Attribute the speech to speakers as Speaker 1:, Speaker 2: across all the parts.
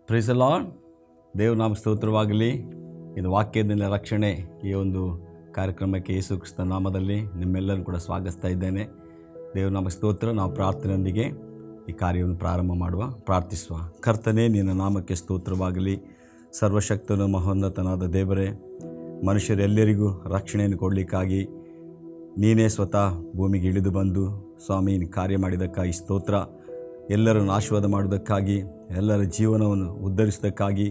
Speaker 1: Price the lord. ದೇವನಾಮ ಸ್ತೋತ್ರವಾಗಲಿ. ಇದು ವಾಕ್ಯದಿಂದ ರಕ್ಷಣೆ ಈ ಒಂದು ಕಾರ್ಯಕ್ರಮಕ್ಕೆ ಯೇಸು ಕ್ರಿಸ್ತ ನಾಮದಲ್ಲಿ ನಿಮ್ಮೆಲ್ಲರೂ ಕೂಡ ಸ್ವಾಗತಿಸ್ತಾ ಇದ್ದೇನೆ. ದೇವನಾಮ ಸ್ತೋತ್ರ. ನಾವು ಪ್ರಾರ್ಥನೆಯೊಂದಿಗೆ ಈ ಕಾರ್ಯವನ್ನು ಪ್ರಾರ್ಥಿಸುವ. ಕರ್ತನೇ, ನಿನ್ನ ನಾಮಕ್ಕೆ ಸ್ತೋತ್ರವಾಗಲಿ. ಸರ್ವಶಕ್ತನು ಮಹೋನ್ನತನಾದ ದೇವರೇ, ಮನುಷ್ಯರೆಲ್ಲರಿಗೂ ರಕ್ಷಣೆಯನ್ನು ಕೊಡಲಿಕ್ಕಾಗಿ ನೀನೇ ಸ್ವತಃ ಭೂಮಿಗೆ ಇಳಿದು ಬಂದು ಸ್ವಾಮಿ ಕಾರ್ಯ ಮಾಡಿದ್ದಕ್ಕಾಗಿ ಸ್ತೋತ್ರ. ಎಲ್ಲರನ್ನು ಆಶೀರ್ವಾದ ಮಾಡುವುದಕ್ಕಾಗಿ, ಎಲ್ಲರ ಜೀವನವನ್ನು ಉದ್ಧರಿಸುವುದಕ್ಕಾಗಿ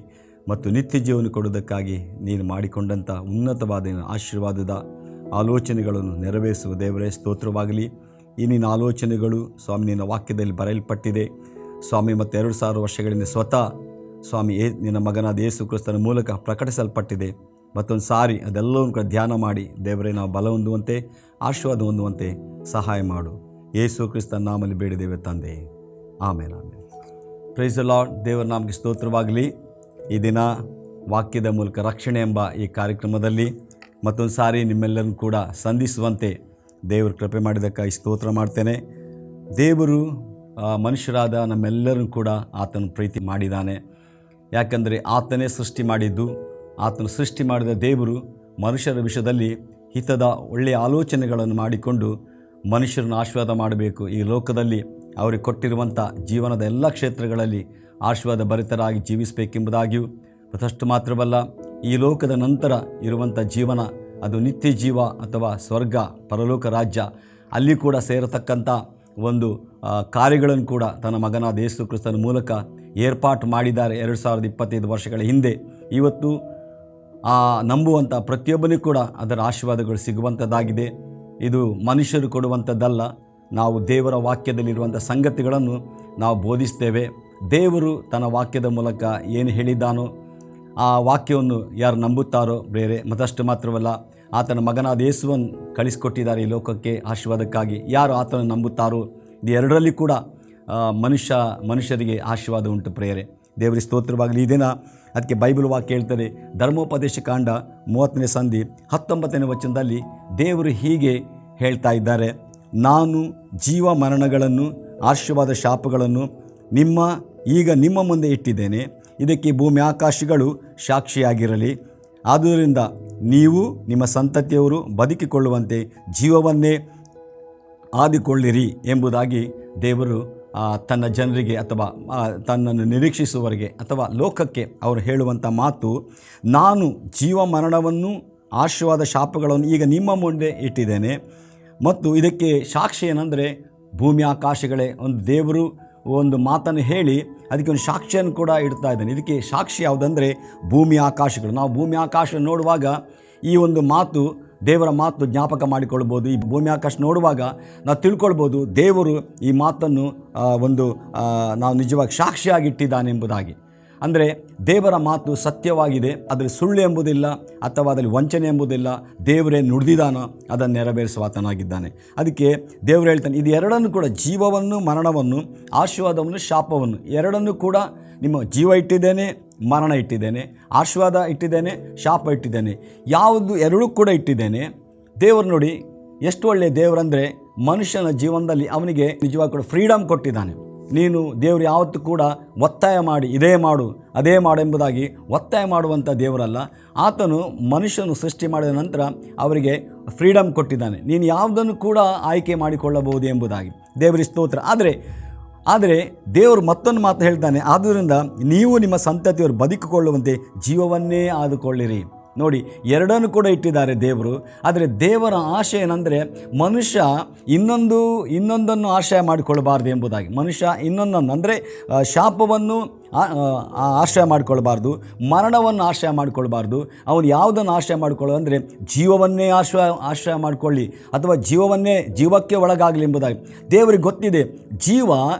Speaker 1: ಮತ್ತು ನಿತ್ಯ ಜೀವನ ಕೊಡುವುದಕ್ಕಾಗಿ ನೀನು ಮಾಡಿಕೊಂಡಂಥ ಉನ್ನತವಾದ ಆಶೀರ್ವಾದದ ಆಲೋಚನೆಗಳನ್ನು ನೆರವೇರಿಸುವ ದೇವರೇ ಸ್ತೋತ್ರವಾಗಲಿ. ಈ ನಿನ್ನ ಆಲೋಚನೆಗಳು ಸ್ವಾಮಿ ನಿನ್ನ ವಾಕ್ಯದಲ್ಲಿ ಬರೆಯಲ್ಪಟ್ಟಿದೆ ಸ್ವಾಮಿ. ಮತ್ತು 2000 ವರ್ಷಗಳಿಂದ ಸ್ವತಃ ಸ್ವಾಮಿ ನಿನ್ನ ಮಗನಾದ ಯೇಸು ಕ್ರಿಸ್ತನ ಮೂಲಕ ಪ್ರಕಟಿಸಲ್ಪಟ್ಟಿದೆ. ಮತ್ತೊಂದು ಸಾರಿ ಅದೆಲ್ಲವನ್ನು ಕೂಡ ಧ್ಯಾನ ಮಾಡಿ ದೇವರೇ ನಾವು ಬಲ ಹೊಂದುವಂತೆ, ಆಶೀರ್ವಾದ ಹೊಂದುವಂತೆ ಸಹಾಯ ಮಾಡು. ಯೇಸು ಕ್ರಿಸ್ತನ ನಾಮದಲ್ಲಿ ಬೇಡಿದ್ದೇವೆ ತಂದೆ, ಆಮೇಲೆ. Praise the lord. ದೇವರ ನಾಮಕ್ಕೆ ಸ್ತೋತ್ರವಾಗಲಿ. ಈ ದಿನ ವಾಕ್ಯದ ಮೂಲಕ ರಕ್ಷಣೆ ಎಂಬ ಈ ಕಾರ್ಯಕ್ರಮದಲ್ಲಿ ಮತ್ತೊಂದು ಸಾರಿ ನಿಮ್ಮೆಲ್ಲರನ್ನು ಕೂಡ ಸಂಧಿಸುವಂತೆ ದೇವರು ಕೃಪೆ ಮಾಡಿದ್ದಕ್ಕಾಗಿ ಸ್ತೋತ್ರ ಮಾಡ್ತೇನೆ. ದೇವರು ಮನುಷ್ಯರಾದ ನಮ್ಮೆಲ್ಲರನ್ನು ಕೂಡ ಆತನ ಪ್ರೀತಿ ಮಾಡಿದ್ದಾನೆ. ಯಾಕಂದರೆ ಆತನೇ ಸೃಷ್ಟಿ ಮಾಡಿದ್ದು. ಆತನು ಸೃಷ್ಟಿ ಮಾಡಿದ ದೇವರು ಮನುಷ್ಯರ ವಿಷಯದಲ್ಲಿ ಹಿತದ ಒಳ್ಳೆಯ ಆಲೋಚನೆಗಳನ್ನು ಮಾಡಿಕೊಂಡು ಮನುಷ್ಯರನ್ನು ಆಶೀರ್ವಾದ ಮಾಡಬೇಕು. ಈ ಲೋಕದಲ್ಲಿ ಅವರಿಗೆ ಕೊಟ್ಟಿರುವಂಥ ಜೀವನದ ಎಲ್ಲ ಕ್ಷೇತ್ರಗಳಲ್ಲಿ ಆಶೀರ್ವಾದ ಭರಿತರಾಗಿ ಜೀವಿಸಬೇಕೆಂಬುದಾಗಿಯೂ, ಮತ್ತಷ್ಟು ಮಾತ್ರವಲ್ಲ, ಈ ಲೋಕದ ನಂತರ ಇರುವಂಥ ಜೀವನ ಅದು ನಿತ್ಯ ಜೀವ ಅಥವಾ ಸ್ವರ್ಗ ಪರಲೋಕ ರಾಜ್ಯ, ಅಲ್ಲಿ ಕೂಡ ಸೇರತಕ್ಕಂಥ ಒಂದು ಕಾರ್ಯಗಳನ್ನು ಕೂಡ ತನ್ನ ಮಗನಾದ ಯೇಸು ಕ್ರಿಸ್ತನ ಮೂಲಕ ಏರ್ಪಾಟು ಮಾಡಿದ್ದಾರೆ 2025 ವರ್ಷಗಳ ಹಿಂದೆ. ಇವತ್ತು ನಂಬುವಂಥ ಪ್ರತಿಯೊಬ್ಬನಿಗೂ ಕೂಡ ಅದರ ಆಶೀರ್ವಾದಗಳು ಸಿಗುವಂಥದ್ದಾಗಿದೆ. ಇದು ಮನುಷ್ಯರು ಕೊಡುವಂಥದ್ದಲ್ಲ. ನಾವು ದೇವರ ವಾಕ್ಯದಲ್ಲಿರುವಂಥ ಸಂಗತಿಗಳನ್ನು ನಾವು ಬೋಧಿಸ್ತೇವೆ. ದೇವರು ತನ್ನ ವಾಕ್ಯದ ಮೂಲಕ ಏನು ಹೇಳಿದ್ದಾನೋ ಆ ವಾಕ್ಯವನ್ನು ಯಾರು ನಂಬುತ್ತಾರೋ ಬೇರೆ. ಮತ್ತಷ್ಟು ಮಾತ್ರವಲ್ಲ, ಆತನ ಮಗನಾದ ಯೇಸುವನ್ನು ಕಳಿಸಿಕೊಟ್ಟಿದ್ದಾರೆ ಈ ಲೋಕಕ್ಕೆ ಆಶೀರ್ವಾದಕ್ಕಾಗಿ. ಯಾರು ಆತನನ್ನು ನಂಬುತ್ತಾರೋ ಇದು ಎರಡರಲ್ಲಿ ಕೂಡ ಮನುಷ್ಯರಿಗೆ ಆಶೀರ್ವಾದ ಉಂಟು ಪ್ರೇರೆ. ದೇವರಿಗೆ ಸ್ತೋತ್ರವಾಗಲಿ. ಈ ದಿನ ಅದಕ್ಕೆ ಬೈಬಲ್ ವಾಕ್ಯ ಹೇಳ್ತಾರೆ, ಧರ್ಮೋಪದೇಶ ಕಾಂಡ 30ನೇ ಸಂಧಿ 19ನೇ ವಚನದಲ್ಲಿ ದೇವರು ಹೀಗೆ ಹೇಳ್ತಾ ಇದ್ದಾರೆ, ನಾನು ಜೀವ ಮರಣಗಳನ್ನು ಆಶೀರ್ವಾದ ಶಾಪಗಳನ್ನು ಈಗ ನಿಮ್ಮ ಮುಂದೆ ಇಟ್ಟಿದ್ದೇನೆ. ಇದಕ್ಕೆ ಭೂಮಿ ಆಕಾಶಗಳು ಸಾಕ್ಷಿಯಾಗಿರಲಿ. ಆದುದರಿಂದ ನೀವು ನಿಮ್ಮ ಸಂತತಿಯವರು ಬದುಕಿಕೊಳ್ಳುವಂತೆ ಜೀವವನ್ನೇ ಆದಿಕೊಳ್ಳಿರಿ ಎಂಬುದಾಗಿ ದೇವರು ತನ್ನ ಜನರಿಗೆ ಅಥವಾ ತನ್ನನ್ನು ನಿರೀಕ್ಷಿಸುವವರಿಗೆ ಅಥವಾ ಲೋಕಕ್ಕೆ ಅವರು ಹೇಳುವಂಥ ಮಾತು, ನಾನು ಜೀವ ಮರಣವನ್ನು ಆಶೀರ್ವಾದ ಶಾಪಗಳನ್ನು ಈಗ ನಿಮ್ಮ ಮುಂದೆ ಇಟ್ಟಿದ್ದೇನೆ. ಮತ್ತು ಇದಕ್ಕೆ ಸಾಕ್ಷಿ ಏನಂದರೆ ಭೂಮಿ ಆಕಾಶಗಳೇ. ಒಂದು ದೇವರು ಒಂದು ಮಾತನ್ನು ಹೇಳಿ ಅದಕ್ಕೆ ಒಂದು ಸಾಕ್ಷಿಯನ್ನು ಕೂಡ ಇಡ್ತಾ ಇದ್ದಾನೆ. ಇದಕ್ಕೆ ಸಾಕ್ಷಿ ಯಾವುದಂದರೆ ಭೂಮಿ ಆಕಾಶಗಳು. ನಾವು ಭೂಮಿ ಆಕಾಶ ನೋಡುವಾಗ ಈ ಒಂದು ಮಾತು, ದೇವರ ಮಾತು ಜ್ಞಾಪಕ ಮಾಡಿಕೊಳ್ಬೋದು. ಈ ಭೂಮಿ ಆಕಾಶ ನೋಡುವಾಗ ನಾವು ತಿಳ್ಕೊಳ್ಬೋದು ದೇವರು ಈ ಮಾತನ್ನು ನಾವು ನಿಜವಾಗಿ ಸಾಕ್ಷಿಯಾಗಿಟ್ಟಿದ್ದಾನೆ ಎಂಬುದಾಗಿ. ಅಂದರೆ ದೇವರ ಮಾತು ಸತ್ಯವಾಗಿದೆ, ಅದರಲ್ಲಿ ಸುಳ್ಳು ಎಂಬುದಿಲ್ಲ ಅಥವಾ ಅದರಲ್ಲಿ ವಂಚನೆ ಎಂಬುದಿಲ್ಲ. ದೇವರೇ ನುಡಿದಿದ್ದಾನೋ ಅದನ್ನು ನೆರವೇರಿಸುವ ಆತನಾಗಿದ್ದಾನೆ. ಅದಕ್ಕೆ ದೇವರು ಹೇಳ್ತಾನೆ, ಇದು ಎರಡನ್ನು ಕೂಡ, ಜೀವವನ್ನು ಮರಣವನ್ನು, ಆಶೀರ್ವಾದವನ್ನು ಶಾಪವನ್ನು, ಎರಡನ್ನೂ ಕೂಡ ನಿಮ್ಮ ಜೀವ ಇಟ್ಟಿದ್ದೇನೆ, ಮರಣ ಇಟ್ಟಿದ್ದೇನೆ, ಆಶೀರ್ವಾದ ಇಟ್ಟಿದ್ದೇನೆ, ಶಾಪ ಇಟ್ಟಿದ್ದೇನೆ, ಯಾವುದು ಎರಡೂ ಕೂಡ ಇಟ್ಟಿದ್ದೇನೆ. ದೇವರು ನೋಡಿ ಎಷ್ಟು ಒಳ್ಳೆಯ ದೇವರಂದರೆ, ಮನುಷ್ಯನ ಜೀವನದಲ್ಲಿ ಅವನಿಗೆ ನಿಜವಾಗಿ ಕೂಡ ಫ್ರೀಡಮ್ ಕೊಟ್ಟಿದ್ದಾನೆ. ನೀನು ದೇವರು ಯಾವತ್ತೂ ಕೂಡ ಒತ್ತಾಯ ಮಾಡಿ ಇದೇ ಮಾಡು ಅದೇ ಮಾಡು ಎಂಬುದಾಗಿ ಒತ್ತಾಯ ಮಾಡುವಂಥ ದೇವರಲ್ಲ. ಆತನು ಮನುಷ್ಯನು ಸೃಷ್ಟಿ ಮಾಡಿದ ನಂತರ ಅವರಿಗೆ ಫ್ರೀಡಮ್ ಕೊಟ್ಟಿದ್ದಾನೆ. ನೀನು ಯಾವುದನ್ನು ಕೂಡ ಆಯ್ಕೆ ಮಾಡಿಕೊಳ್ಳಬಹುದು ಎಂಬುದಾಗಿ. ದೇವರಿಗೆ ಸ್ತೋತ್ರ. ಆದರೆ ದೇವರು ಮತ್ತೊಂದು ಮಾತು ಹೇಳ್ತಾನೆ, ಆದುದರಿಂದ ನೀವು ನಿಮ್ಮ ಸಂತತಿಯವರು ಬದುಕಿಕೊಳ್ಳುವಂತೆ ಜೀವವನ್ನೇ ಆದುಕೊಳ್ಳಿರಿ. ನೋಡಿ, ಎರಡನ್ನು ಕೂಡ ಇಟ್ಟಿದ್ದಾರೆ ದೇವರು. ಆದರೆ ದೇವರ ಆಶೆ ಏನಂದರೆ, ಮನುಷ್ಯ ಇನ್ನೊಂದನ್ನು ಆಶ್ರಯ ಮಾಡಿಕೊಳ್ಳಬಾರ್ದು ಎಂಬುದಾಗಿ. ಮನುಷ್ಯ ಇನ್ನೊಂದನ್ನು ಅಂದರೆ ಶಾಪವನ್ನು ಆಶ್ರಯ ಮಾಡಿಕೊಳ್ಬಾರ್ದು, ಮರಣವನ್ನು ಆಶ್ರಯ ಮಾಡಿಕೊಳ್ಬಾರ್ದು. ಅವನು ಯಾವುದನ್ನು ಆಶ್ರಯ ಮಾಡಿಕೊಳ್ಳೋದು ಅಂದರೆ ಜೀವವನ್ನೇ ಆಶ್ರಯ ಮಾಡಿಕೊಳ್ಳಿ ಅಥವಾ ಜೀವಕ್ಕೆ ಒಳಗಾಗಲಿ ಎಂಬುದಾಗಿ. ದೇವರಿಗೆ ಗೊತ್ತಿದೆ, ಜೀವ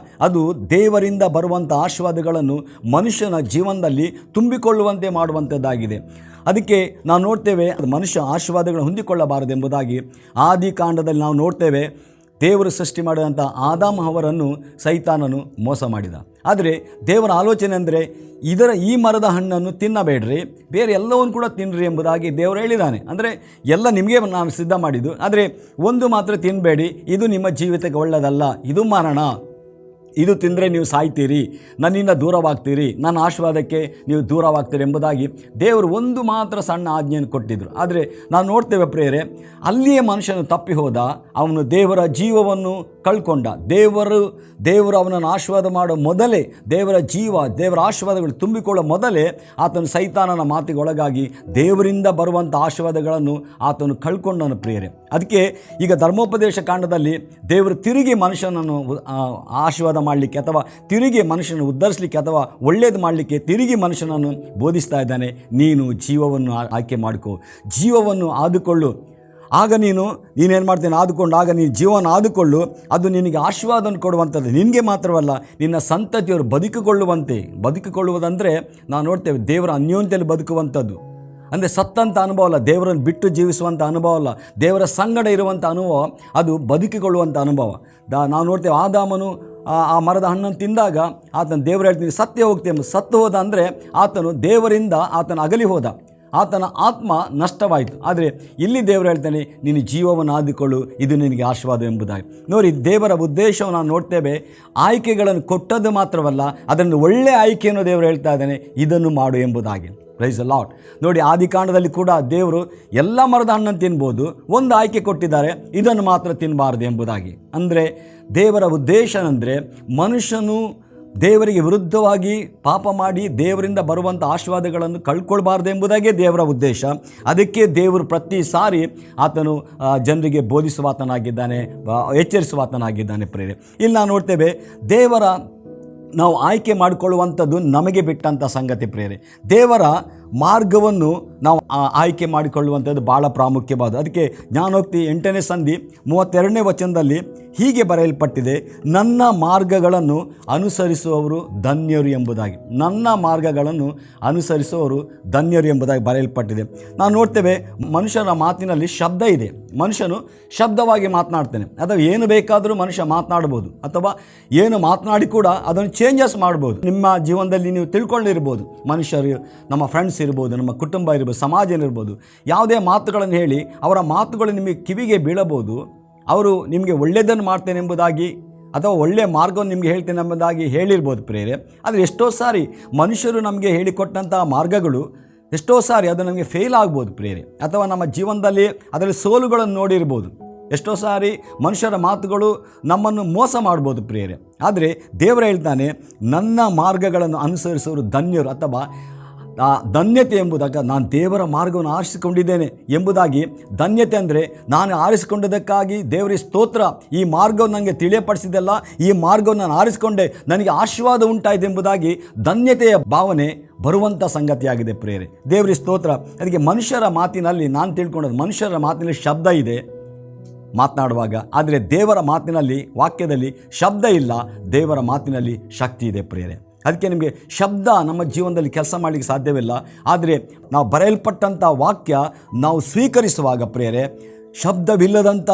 Speaker 1: ಅದು ದೇವರಿಂದ ಬರುವಂಥ ಆಶೀರ್ವಾದಗಳನ್ನು ಮನುಷ್ಯನ ಜೀವನದಲ್ಲಿ ತುಂಬಿಕೊಳ್ಳುವಂತೆ ಮಾಡುವಂಥದ್ದಾಗಿದೆ. ಅದಕ್ಕೆ ನಾವು ನೋಡ್ತೇವೆ, ಮನುಷ್ಯ ಆಶೀರ್ವಾದಗಳನ್ನು ಹೊಂದಿಕೊಳ್ಳಬಾರದು ಎಂಬುದಾಗಿ ಆದಿಕಾಂಡದಲ್ಲಿ ನಾವು ನೋಡ್ತೇವೆ. ದೇವರು ಸೃಷ್ಟಿ ಮಾಡಿದಂಥ ಆದಾಮ ಅವರನ್ನು ಸೈತಾನನು ಮೋಸ ಮಾಡಿದ. ಆದರೆ ದೇವರ ಆಲೋಚನೆ ಅಂದರೆ ಈ ಮರದ ಹಣ್ಣನ್ನು ತಿನ್ನಬೇಡ್ರಿ, ಬೇರೆ ಎಲ್ಲವನ್ನು ಕೂಡ ತಿನ್ನಿರಿ ಎಂಬುದಾಗಿ ದೇವರು ಹೇಳಿದ್ದಾನೆ. ಅಂದರೆ ಎಲ್ಲ ನಿಮಗೆ ನಾನು ಸಿದ್ಧ ಮಾಡಿದ್ದು, ಆದರೆ ಒಂದು ಮಾತ್ರ ತಿನ್ನಬೇಡಿ, ಇದು ನಿಮ್ಮ ಜೀವಿತಕ್ಕೆ ಒಳ್ಳೆಯದಲ್ಲ, ಇದು ಮರಣ. ಇದು ತಿಂದರೆ ನೀವು ಸಾಯ್ತೀರಿ, ನನ್ನಿಂದ ದೂರವಾಗ್ತೀರಿ, ನನ್ನ ಆಶೀರ್ವಾದಕ್ಕೆ ನೀವು ದೂರವಾಗ್ತೀರಿ ಎಂಬುದಾಗಿ ದೇವರು ಒಂದು ಮಾತ್ರ ಸಣ್ಣ ಆಜ್ಞೆಯನ್ನು ಕೊಟ್ಟಿದ್ದರು. ಆದರೆ ನಾವು ನೋಡ್ತೇವೆ ಪ್ರಿಯರೇ, ಅಲ್ಲಿಯೇ ಮನುಷ್ಯನು ತಪ್ಪಿ ಹೋದ, ಅವನು ದೇವರ ಜೀವವನ್ನು ಕಳ್ಕೊಂಡ. ದೇವರು ಅವನನ್ನು ಆಶೀರ್ವಾದ ಮಾಡೋ ಮೊದಲೇ, ದೇವರ ಆಶೀರ್ವಾದಗಳು ತುಂಬಿಕೊಳ್ಳೋ ಮೊದಲೇ ಆತನು ಸೈತಾನನ ಮಾತಿಗೆ ಒಳಗಾಗಿ ದೇವರಿಂದ ಬರುವಂಥ ಆಶೀರ್ವಾದಗಳನ್ನು ಆತನು ಕಳ್ಕೊಂಡನು ಪ್ರಿಯರೇ. ಅದಕ್ಕೆ ಈಗ ಧರ್ಮೋಪದೇಶ ಕಾಂಡದಲ್ಲಿ ದೇವರು ತಿರುಗಿ ಮನುಷ್ಯನನ್ನು ಆಶೀರ್ವಾದ ಮಾಡಲಿಕ್ಕೆ ಅಥವಾ ತಿರುಗಿ ಮನುಷ್ಯನನ್ನು ಉದ್ಧರಿಸಲಿಕ್ಕೆ ಅಥವಾ ಒಳ್ಳೆಯದು ಮಾಡಲಿಕ್ಕೆ ತಿರುಗಿ ಮನುಷ್ಯನನ್ನು ಬೋಧಿಸ್ತಾ ಇದ್ದಾನೆ. ನೀನು ಜೀವವನ್ನು ಆಯ್ಕೆ ಮಾಡಿಕೊ, ಜೀವವನ್ನು ಆದುಕೊಳ್ಳು. ಆಗ ನೀನೇನು ಮಾಡ್ತೇನೆ, ಆಗ ನೀನು ಜೀವನ ಆದುಕೊಳ್ಳು, ಅದು ನಿನಗೆ ಆಶೀರ್ವಾದವನ್ನು ಕೊಡುವಂಥದ್ದು. ನಿನಗೆ ಮಾತ್ರವಲ್ಲ, ನಿನ್ನ ಸಂತತಿಯವರು ಬದುಕಿಕೊಳ್ಳುವುದಂದರೆ ನಾವು ನೋಡ್ತೇವೆ ದೇವರ ಅನ್ಯೋನ್ಯತೆಯಲ್ಲಿ ಬದುಕುವಂಥದ್ದು. ಅಂದರೆ ಸತ್ತಂಥ ಅನುಭವ ಅಲ್ಲ, ದೇವರನ್ನು ಬಿಟ್ಟು ಜೀವಿಸುವಂಥ ಅನುಭವ ಅಲ್ಲ, ದೇವರ ಸಂಗಡ ಇರುವಂಥ ಅನುಭವ, ಅದು ಬದುಕಿಕೊಳ್ಳುವಂಥ ಅನುಭವ. ನಾವು ನೋಡ್ತೇವೆ ಆದಾಮನು ಆ ಮರದ ಹಣ್ಣನ್ನು ತಿಂದಾಗ ಆತನು ದೇವರು ಹೇಳ್ತೀನಿ ಸತ್ತು ಹೋದ ಅಂದರೆ ಆತನು ದೇವರಿಂದ ಅಗಲಿ ಹೋದ, ಆತನ ಆತ್ಮ ನಷ್ಟವಾಯಿತು. ಆದರೆ ಇಲ್ಲಿ ದೇವರು ಹೇಳ್ತಾನೆ, ನೀನು ಜೀವವನ್ನು ಆದಿಕೊಳ್ಳು, ಇದು ನಿನಗೆ ಆಶೀರ್ವಾದ ಎಂಬುದಾಗಿ. ನೋಡಿ, ದೇವರ ಉದ್ದೇಶವನ್ನು ನಾವು ನೋಡ್ತೇವೆ, ಆಯ್ಕೆಗಳನ್ನು ಕೊಟ್ಟದ್ದು ಮಾತ್ರವಲ್ಲ, ಅದನ್ನು ಒಳ್ಳೆಯ ಆಯ್ಕೆಯನ್ನು ದೇವರು ಹೇಳ್ತಾ ಇದ್ದಾನೆ, ಇದನ್ನು ಮಾಡು ಎಂಬುದಾಗಿ. Praise the lord. ನೋಡಿ, ಆದಿಕಾಂಡದಲ್ಲಿ ಕೂಡ ದೇವರು ಎಲ್ಲ ಮರದ ಹಣ್ಣನ್ನು ತಿನ್ಬೋದು, ಒಂದು ಆಯ್ಕೆ ಕೊಟ್ಟಿದ್ದಾರೆ, ಇದನ್ನು ಮಾತ್ರ ತಿನ್ನಬಾರದು ಎಂಬುದಾಗಿ. ಅಂದರೆ ದೇವರ ಉದ್ದೇಶ ಅಂದರೆ ಮನುಷ್ಯನು ದೇವರಿಗೆ ವಿರುದ್ಧವಾಗಿ ಪಾಪ ಮಾಡಿ ದೇವರಿಂದ ಬರುವಂಥ ಆಶೀರ್ವಾದಗಳನ್ನು ಕಳ್ಕೊಳ್ಬಾರ್ದು ಎಂಬುದಾಗೇ ದೇವರ ಉದ್ದೇಶ. ಅದಕ್ಕೆ ದೇವರು ಪ್ರತಿ ಸಾರಿ ಆತನು ಜನರಿಗೆ ಬೋಧಿಸುವಾತನಾಗಿದ್ದಾನೆ, ಎಚ್ಚರಿಸುವಾತನಾಗಿದ್ದಾನೆ ಪ್ರೇರೆ. ಇಲ್ಲಿ ನಾವು ನೋಡ್ತೇವೆ, ನಾವು ಆಯ್ಕೆ ಮಾಡಿಕೊಳ್ಳುವಂಥದ್ದು ನಮಗೆ ಬಿಟ್ಟಂಥ ಸಂಗತಿ ಪ್ರೇರೆ. ದೇವರ ಮಾರ್ಗವನ್ನು ನಾವು ಆಯ್ಕೆ ಮಾಡಿಕೊಳ್ಳುವಂಥದ್ದು ಭಾಳ ಪ್ರಾಮುಖ್ಯವಾದ. ಅದಕ್ಕೆ ಜ್ಞಾನೋಕ್ತಿ 8ನೇ ಸಂಧಿ 32ನೇ ವಚನದಲ್ಲಿ ಹೀಗೆ ಬರೆಯಲ್ಪಟ್ಟಿದೆ, ನನ್ನ ಮಾರ್ಗಗಳನ್ನು ಅನುಸರಿಸುವವರು ಧನ್ಯರು ಎಂಬುದಾಗಿ. ನನ್ನ ಮಾರ್ಗಗಳನ್ನು ಅನುಸರಿಸುವವರು ಧನ್ಯರು ಎಂಬುದಾಗಿ ಬರೆಯಲ್ಪಟ್ಟಿದೆ. ನಾವು ನೋಡ್ತೇವೆ, ಮನುಷ್ಯನ ಮಾತಿನಲ್ಲಿ ಶಬ್ದ ಇದೆ. ಮನುಷ್ಯನು ಶಬ್ದವಾಗಿ ಮಾತನಾಡ್ತಾನೆ, ಅಥವಾ ಏನು ಬೇಕಾದರೂ ಮನುಷ್ಯ ಮಾತನಾಡ್ಬೋದು, ಅಥವಾ ಏನು ಮಾತನಾಡಿ ಕೂಡ ಅದನ್ನು ಚೇಂಜಸ್ ಮಾಡ್ಬೋದು. ನಿಮ್ಮ ಜೀವನದಲ್ಲಿ ನೀವು ತಿಳ್ಕೊಂಡಿರ್ಬೋದು, ಮನುಷ್ಯರು, ನಮ್ಮ ಫ್ರೆಂಡ್ಸ್ ಇರ್ಬೋದು, ನಮ್ಮ ಕುಟುಂಬ ಇರ್ಬೋದು, ಸಮಾಜ ಇರ್ಬೋದು, ಯಾವುದೇ ಮಾತುಗಳನ್ನು ಹೇಳಿ ಅವರ ಮಾತುಗಳು ನಿಮಗೆ ಕಿವಿಗೆ ಬೀಳಬಹುದು. ಅವರು ನಿಮಗೆ ಒಳ್ಳೆಯದನ್ನು ಮಾಡ್ತೇನೆ ಎಂಬುದಾಗಿ ಅಥವಾ ಒಳ್ಳೆಯ ಮಾರ್ಗವನ್ನು ನಿಮಗೆ ಹೇಳ್ತೇನೆ ಎಂಬುದಾಗಿ ಹೇಳಿರ್ಬೋದು ಪ್ರೇರೆ. ಆದರೆ ಎಷ್ಟೋ ಸಾರಿ ಮನುಷ್ಯರು ನಮಗೆ ಹೇಳಿಕೊಟ್ಟಂಥ ಮಾರ್ಗಗಳು ಎಷ್ಟೋ ಸಾರಿ ಅದು ನಮಗೆ ಫೇಲ್ ಆಗ್ಬೋದು ಪ್ರೇರೆ, ಅಥವಾ ನಮ್ಮ ಜೀವನದಲ್ಲಿ ಅದರಲ್ಲಿ ಸೋಲುಗಳನ್ನು ನೋಡಿರ್ಬೋದು. ಎಷ್ಟೋ ಸಾರಿ ಮನುಷ್ಯರ ಮಾತುಗಳು ನಮ್ಮನ್ನು ಮೋಸ ಮಾಡ್ಬೋದು ಪ್ರೇರೆ. ಆದರೆ ದೇವರು ಹೇಳ್ತಾನೆ, ನನ್ನ ಮಾರ್ಗಗಳನ್ನು ಅನುಸರಿಸುವವರು ಧನ್ಯರು, ಅಥವಾ ಧನ್ಯತೆ ಎಂಬುದಾಗ ನಾನು ದೇವರ ಮಾರ್ಗವನ್ನು ಆರಿಸಿಕೊಂಡಿದ್ದೇನೆ ಎಂಬುದಾಗಿ. ಧನ್ಯತೆ ಅಂದರೆ ನಾನು ಆರಿಸಿಕೊಂಡದಕ್ಕಾಗಿ ದೇವರಿಗೆ ಸ್ತೋತ್ರ, ಈ ಮಾರ್ಗವನ್ನು ನನಗೆ ತಿಳಿಯಪಡಿಸಿದೆಲ್ಲ, ಈ ಮಾರ್ಗವನ್ನು ನಾನು ಆರಿಸಿಕೊಂಡೆ, ನನಗೆ ಆಶೀರ್ವಾದ ಉಂಟಾಯಿತು ಎಂಬುದಾಗಿ ಧನ್ಯತೆಯ ಭಾವನೆ ಬರುವಂಥ ಸಂಗತಿಯಾಗಿದೆ ಪ್ರೇರೆ. ದೇವರಿಗೆ ಸ್ತೋತ್ರ. ಅದಕ್ಕೆ ಮನುಷ್ಯರ ಮಾತಿನಲ್ಲಿ ನಾನು ತಿಳ್ಕೊಂಡದ್ದು, ಮನುಷ್ಯರ ಮಾತಿನಲ್ಲಿ ಶಬ್ದ ಇದೆ ಮಾತನಾಡುವಾಗ, ಆದರೆ ದೇವರ ಮಾತಿನಲ್ಲಿ, ವಾಕ್ಯದಲ್ಲಿ ಶಬ್ದ ಇಲ್ಲ, ದೇವರ ಮಾತಿನಲ್ಲಿ ಶಕ್ತಿ ಇದೆ ಪ್ರೇರೆ. ಅದಕ್ಕೆ ನಿಮಗೆ ಶಬ್ದ ನಮ್ಮ ಜೀವನದಲ್ಲಿ ಕೆಲಸ ಮಾಡಲಿಕ್ಕೆ ಸಾಧ್ಯವಿಲ್ಲ. ಆದರೆ ನಾವು ಬರೆಯಲ್ಪಟ್ಟಂಥ ವಾಕ್ಯ ನಾವು ಸ್ವೀಕರಿಸುವಾಗ ಪ್ರೇರೆ, ಶಬ್ದವಿಲ್ಲದಂಥ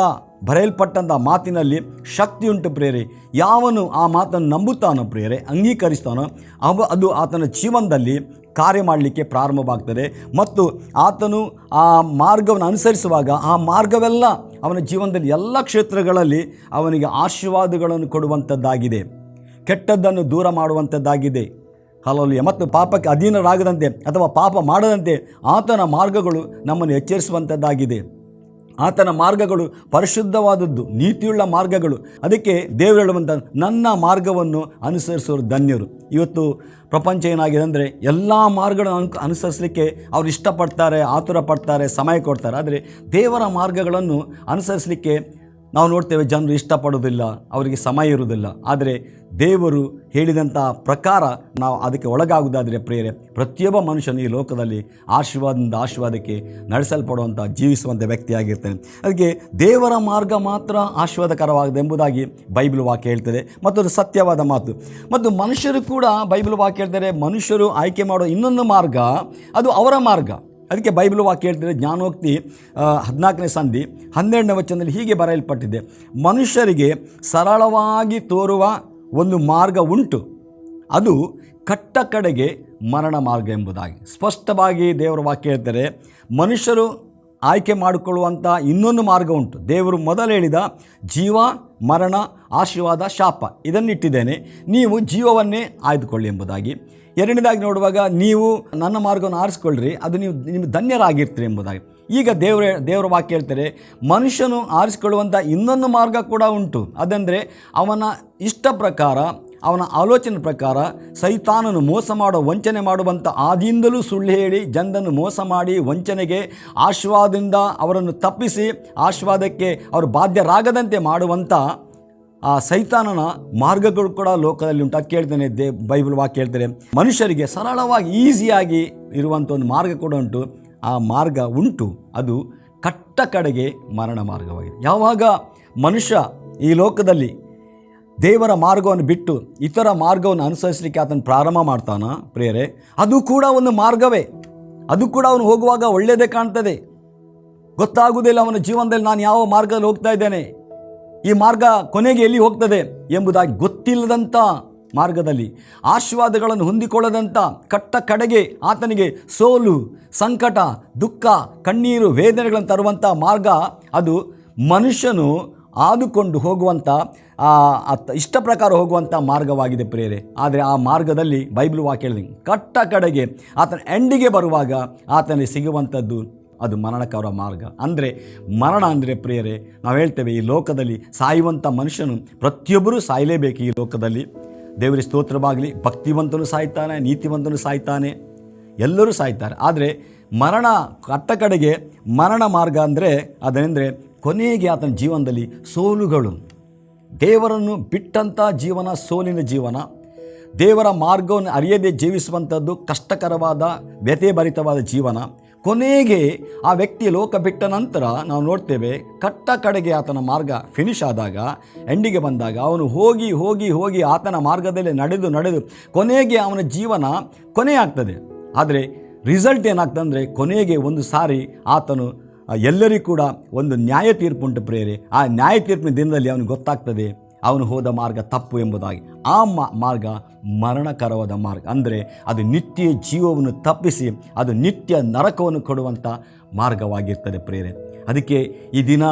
Speaker 1: ಬರೆಯಲ್ಪಟ್ಟಂಥ ಮಾತಿನಲ್ಲಿ ಶಕ್ತಿ ಉಂಟು ಪ್ರೇರೆ. ಯಾವನು ಆ ಮಾತನ್ನು ನಂಬುತ್ತಾನೋ ಪ್ರೇರೆ, ಅಂಗೀಕರಿಸ್ತಾನೋ, ಅದು ಆತನ ಜೀವನದಲ್ಲಿ ಕಾರ್ಯ ಮಾಡಲಿಕ್ಕೆ ಪ್ರಾರಂಭವಾಗ್ತದೆ. ಮತ್ತು ಆತನು ಆ ಮಾರ್ಗವನ್ನು ಅನುಸರಿಸುವಾಗ ಆ ಮಾರ್ಗವೆಲ್ಲ ಅವನ ಜೀವನದಲ್ಲಿ ಎಲ್ಲ ಕ್ಷೇತ್ರಗಳಲ್ಲಿ ಅವನಿಗೆ ಆಶೀರ್ವಾದಗಳನ್ನು ಕೊಡುವಂಥದ್ದಾಗಿದೆ, ಕೆಟ್ಟದ್ದನ್ನು ದೂರ ಮಾಡುವಂಥದ್ದಾಗಿದೆ. ಹಲೋ. ಮತ್ತು ಪಾಪಕ್ಕೆ ಅಧೀನರಾಗದಂತೆ ಅಥವಾ ಪಾಪ ಮಾಡದಂತೆ ಆತನ ಮಾರ್ಗಗಳು ನಮ್ಮನ್ನು ಎಚ್ಚರಿಸುವಂಥದ್ದಾಗಿದೆ. ಆತನ ಮಾರ್ಗಗಳು ಪರಿಶುದ್ಧವಾದದ್ದು, ನೀತಿಯುಳ್ಳ ಮಾರ್ಗಗಳು. ಅದಕ್ಕೆ ದೇವರು ಹೇಳುವಂಥ, ನನ್ನ ಮಾರ್ಗವನ್ನು ಅನುಸರಿಸೋರು ಧನ್ಯರು. ಇವತ್ತು ಪ್ರಪಂಚ ಏನಾಗಿದೆ ಅಂದರೆ, ಎಲ್ಲ ಮಾರ್ಗಗಳನ್ನು ಅನುಸರಿಸಲಿಕ್ಕೆ ಅವರು ಇಷ್ಟಪಡ್ತಾರೆ, ಆತುರ ಪಡ್ತಾರೆ, ಸಮಯ ಕೊಡ್ತಾರೆ. ಆದರೆ ದೇವರ ಮಾರ್ಗಗಳನ್ನು ಅನುಸರಿಸಲಿಕ್ಕೆ ನಾವು ನೋಡ್ತೇವೆ, ಜನರು ಇಷ್ಟಪಡೋದಿಲ್ಲ, ಅವರಿಗೆ ಸಮಯ ಇರುವುದಿಲ್ಲ. ಆದರೆ ದೇವರು ಹೇಳಿದಂಥ ಪ್ರಕಾರ ನಾವು ಅದಕ್ಕೆ ಒಳಗಾಗುವುದಾದರೆ ಪ್ರೇರೆ, ಪ್ರತಿಯೊಬ್ಬ ಮನುಷ್ಯನು ಈ ಲೋಕದಲ್ಲಿ ಆಶೀರ್ವಾದದಿಂದ ಆಶೀರ್ವಾದಕ್ಕೆ ನಡೆಸಲ್ಪಡುವಂಥ, ಜೀವಿಸುವಂಥ ವ್ಯಕ್ತಿಯಾಗಿರ್ತಾನೆ. ಅದಕ್ಕೆ ದೇವರ ಮಾರ್ಗ ಮಾತ್ರ ಆಶೀರ್ವಾದಕರವಾಗಿದೆ ಎಂಬುದಾಗಿ ಬೈಬಲ್ ವಾಕ್ಯ ಹೇಳ್ತದೆ, ಮತ್ತು ಅದು ಸತ್ಯವಾದ ಮಾತು. ಮತ್ತು ಮನುಷ್ಯರು ಕೂಡ ಬೈಬಲ್ ವಾಕ್ಯ ಹೇಳ್ತಾರೆ, ಮನುಷ್ಯರು ಆಯ್ಕೆ ಮಾಡೋ ಇನ್ನೊಂದು ಮಾರ್ಗ, ಅದು ಅವರ ಮಾರ್ಗ. ಅದಕ್ಕೆ ಬೈಬಲ್ ವಾಕ್ಯ ಹೇಳ್ತಿದೆ, ಜ್ಞಾನೋಕ್ತಿ 14ನೇ ಸಂಧಿ 12ನೇ ವಚನದಲ್ಲಿ ಹೀಗೆ ಬರೆಯಲ್ಪಟ್ಟಿದೆ, ಮನುಷ್ಯರಿಗೆ ಸರಳವಾಗಿ ತೋರುವ ಒಂದು ಮಾರ್ಗ ಉಂಟು, ಅದು ಕಟ್ಟ ಕಡೆಗೆ ಮರಣ ಮಾರ್ಗ ಎಂಬುದಾಗಿ ಸ್ಪಷ್ಟವಾಗಿ ದೇವರ ವಾಕ್ಯ ಹೇಳ್ತಾರೆ. ಮನುಷ್ಯರು ಆಯ್ಕೆ ಮಾಡಿಕೊಳ್ಳುವಂಥ ಇನ್ನೊಂದು ಮಾರ್ಗ ಉಂಟು. ದೇವರು ಮೊದಲು ಹೇಳಿದ ಜೀವ, ಮರಣ, ಆಶೀರ್ವಾದ, ಶಾಪ ಇದನ್ನಿಟ್ಟಿದ್ದೇನೆ, ನೀವು ಜೀವವನ್ನೇ ಆಯ್ದುಕೊಳ್ಳಿ ಎಂಬುದಾಗಿ. ಎರಡನೇದಾಗಿ ನೋಡುವಾಗ ನೀವು ನನ್ನ ಮಾರ್ಗವನ್ನು ಆರಿಸ್ಕೊಳ್ಳ್ರಿ, ಅದು ನೀವು ಧನ್ಯರಾಗಿರ್ತೀರಿ ಎಂಬುದಾಗಿ. ಈಗ ದೇವರ ವಾಕ್ಯ ಹೇಳ್ತಾರೆ, ಮನುಷ್ಯನು ಆರಿಸಿಕೊಳ್ಳುವಂಥ ಇನ್ನೊಂದು ಮಾರ್ಗ ಕೂಡ ಉಂಟು. ಅದಂದರೆ ಅವನ ಇಷ್ಟ ಪ್ರಕಾರ, ಅವನ ಆಲೋಚನೆ ಪ್ರಕಾರ ಸೈತಾನನು ಮೋಸ ಮಾಡೋ, ವಂಚನೆ ಮಾಡುವಂಥ, ಆದಿಯಿಂದಲೂ ಸುಳ್ಳು ಹೇಳಿ ಜನರನ್ನು ಮೋಸ ಮಾಡಿ ವಂಚನೆಗೆ, ಆಶೀರ್ವಾದದಿಂದ ಅವರನ್ನು ತಪ್ಪಿಸಿ ಆಶೀರ್ವಾದಕ್ಕೆ ಅವರು ಬಾಧ್ಯರಾಗದಂತೆ ಮಾಡುವಂಥ ಆ ಸೈತಾನನ ಮಾರ್ಗಗಳು ಕೂಡ ಲೋಕದಲ್ಲಿ ಉಂಟು. ಅದು ಕೇಳ್ತೇನೆ, ಬೈಬಲ್ ವಾಕ್ಯ ಹೇಳ್ತಾರೆ, ಮನುಷ್ಯರಿಗೆ ಸರಳವಾಗಿ ಈಸಿಯಾಗಿ ಇರುವಂಥ ಒಂದು ಮಾರ್ಗ ಕೂಡ ಉಂಟು. ಆ ಮಾರ್ಗ ಉಂಟು, ಅದು ಕಟ್ಟ ಕಡೆಗೆ ಮರಣ ಮಾರ್ಗವಾಗಿದೆ. ಯಾವಾಗ ಮನುಷ್ಯ ಈ ಲೋಕದಲ್ಲಿ ದೇವರ ಮಾರ್ಗವನ್ನು ಬಿಟ್ಟು ಇತರ ಮಾರ್ಗವನ್ನು ಅನುಸರಿಸಲಿಕ್ಕೆ ಆತನು ಪ್ರಾರಂಭ ಮಾಡ್ತಾನ ಪ್ರಿಯರೇ, ಅದು ಕೂಡ ಒಂದು ಮಾರ್ಗವೇ. ಅದು ಕೂಡ ಅವನು ಹೋಗುವಾಗ ಒಳ್ಳೆಯದೇ ಕಾಣ್ತದೆ, ಗೊತ್ತಾಗುವುದಿಲ್ಲ ಅವನ ಜೀವನದಲ್ಲಿ ನಾನು ಯಾವ ಮಾರ್ಗದಲ್ಲಿ ಹೋಗ್ತಾ ಇದ್ದೇನೆ, ಈ ಮಾರ್ಗ ಕೊನೆಗೆ ಎಲ್ಲಿ ಹೋಗ್ತದೆ ಎಂಬುದಾಗಿ ಗೊತ್ತಿಲ್ಲದಂಥ ಮಾರ್ಗದಲ್ಲಿ ಆಶೀರ್ವಾದಗಳನ್ನು ಹೊಂದಿಕೊಳ್ಳದಂಥ ಕಟ್ಟ ಕಡೆಗೆ ಆತನಿಗೆ ಸೋಲು, ಸಂಕಟ, ದುಃಖ, ಕಣ್ಣೀರು, ವೇದನೆಗಳನ್ನು ತರುವಂಥ ಮಾರ್ಗ ಅದು ಮನುಷ್ಯನು ಆದುಕೊಂಡು ಹೋಗುವಂಥ ಇಷ್ಟ ಪ್ರಕಾರ ಹೋಗುವಂಥ ಮಾರ್ಗವಾಗಿದೆ ಪ್ರಿಯರೇ. ಆದರೆ ಆ ಮಾರ್ಗದಲ್ಲಿ ಬೈಬಲ್ ವಾಕ್ಯ ಹೇಳಿದೆ, ಕಟ್ಟ ಕಡೆಗೆ ಆತನ ಎಂಡಿಗೆ ಬರುವಾಗ ಆತನಿಗೆ ಸಿಗುವಂಥದ್ದು ಅದು ಮರಣಕರ ಮಾರ್ಗ. ಅಂದರೆ ಮರಣ ಅಂದರೆ ಪ್ರಿಯರೇ, ನಾವು ಹೇಳ್ತೇವೆ ಈ ಲೋಕದಲ್ಲಿ ಸಾಯುವಂಥ ಮನುಷ್ಯನು ಪ್ರತಿಯೊಬ್ಬರೂ ಸಾಯಲೇಬೇಕು. ಈ ಲೋಕದಲ್ಲಿ ದೇವರಿಗೆ ಸ್ತೋತ್ರವಾಗಲಿ, ಭಕ್ತಿವಂತನು ಸಾಯ್ತಾನೆ, ನೀತಿವಂತನು ಸಾಯ್ತಾನೆ, ಎಲ್ಲರೂ ಸಾಯ್ತಾರೆ. ಆದರೆ ಮರಣ ಕಟ್ಟ ಕಡೆಗೆ ಮರಣ ಮಾರ್ಗ ಅಂದರೆ ಅದೇನೆಂದರೆ ಕೊನೆಗೆ ಆತನ ಜೀವನದಲ್ಲಿ ಸೋಲುಗಳು, ದೇವರನ್ನು ಬಿಟ್ಟಂಥ ಜೀವನ, ಸೋಲಿನ ಜೀವನ, ದೇವರ ಮಾರ್ಗವನ್ನು ಅರಿಯದೆ ಜೀವಿಸುವಂಥದ್ದು ಕಷ್ಟಕರವಾದ ವ್ಯಥೆಭರಿತವಾದ ಜೀವನ. ಕೊನೆಗೆ ಆ ವ್ಯಕ್ತಿ ಲೋಕ ಬಿಟ್ಟ ನಂತರ ನಾವು ನೋಡ್ತೇವೆ, ಕಟ್ಟ ಕಡೆಗೆ ಆತನ ಮಾರ್ಗ ಫಿನಿಷ್ ಆದಾಗ, ಎಂಡಿಗೆ ಬಂದಾಗ ಅವನು ಹೋಗಿ ಹೋಗಿ ಹೋಗಿ ಆತನ ಮಾರ್ಗದಲ್ಲಿ ನಡೆದು ಕೊನೆಗೆ ಅವನ ಜೀವನ ಕೊನೆಯಾಗ್ತದೆ. ಆದರೆ ರಿಸಲ್ಟ್ ಏನಾಗ್ತದೆ ಅಂದರೆ ಕೊನೆಗೆ ಒಂದು ಸಾರಿ ಆತನು ಎಲ್ಲರಿಗೂ ಕೂಡ ಒಂದು ನ್ಯಾಯ ತೀರ್ಪುಂಟು ಪ್ರೇರೆ. ಆ ನ್ಯಾಯ ತೀರ್ಪಿನ ದಿನದಲ್ಲಿ ಅವನಿಗೆ ಗೊತ್ತಾಗ್ತದೆ ಅವನು ಹೋದ ಮಾರ್ಗ ತಪ್ಪು ಎಂಬುದಾಗಿ. ಆ ಮಾರ್ಗ ಮರಣಕರವಾದ ಮಾರ್ಗ, ಅಂದರೆ ಅದು ನಿತ್ಯ ಜೀವವನ್ನು ತಪ್ಪಿಸಿ ಅದು ನಿತ್ಯ ನರಕವನ್ನು ಕೊಡುವಂಥ ಮಾರ್ಗವಾಗಿರ್ತದೆ ಪ್ರೇರೆ. ಅದಕ್ಕೆ ಈ ದಿನ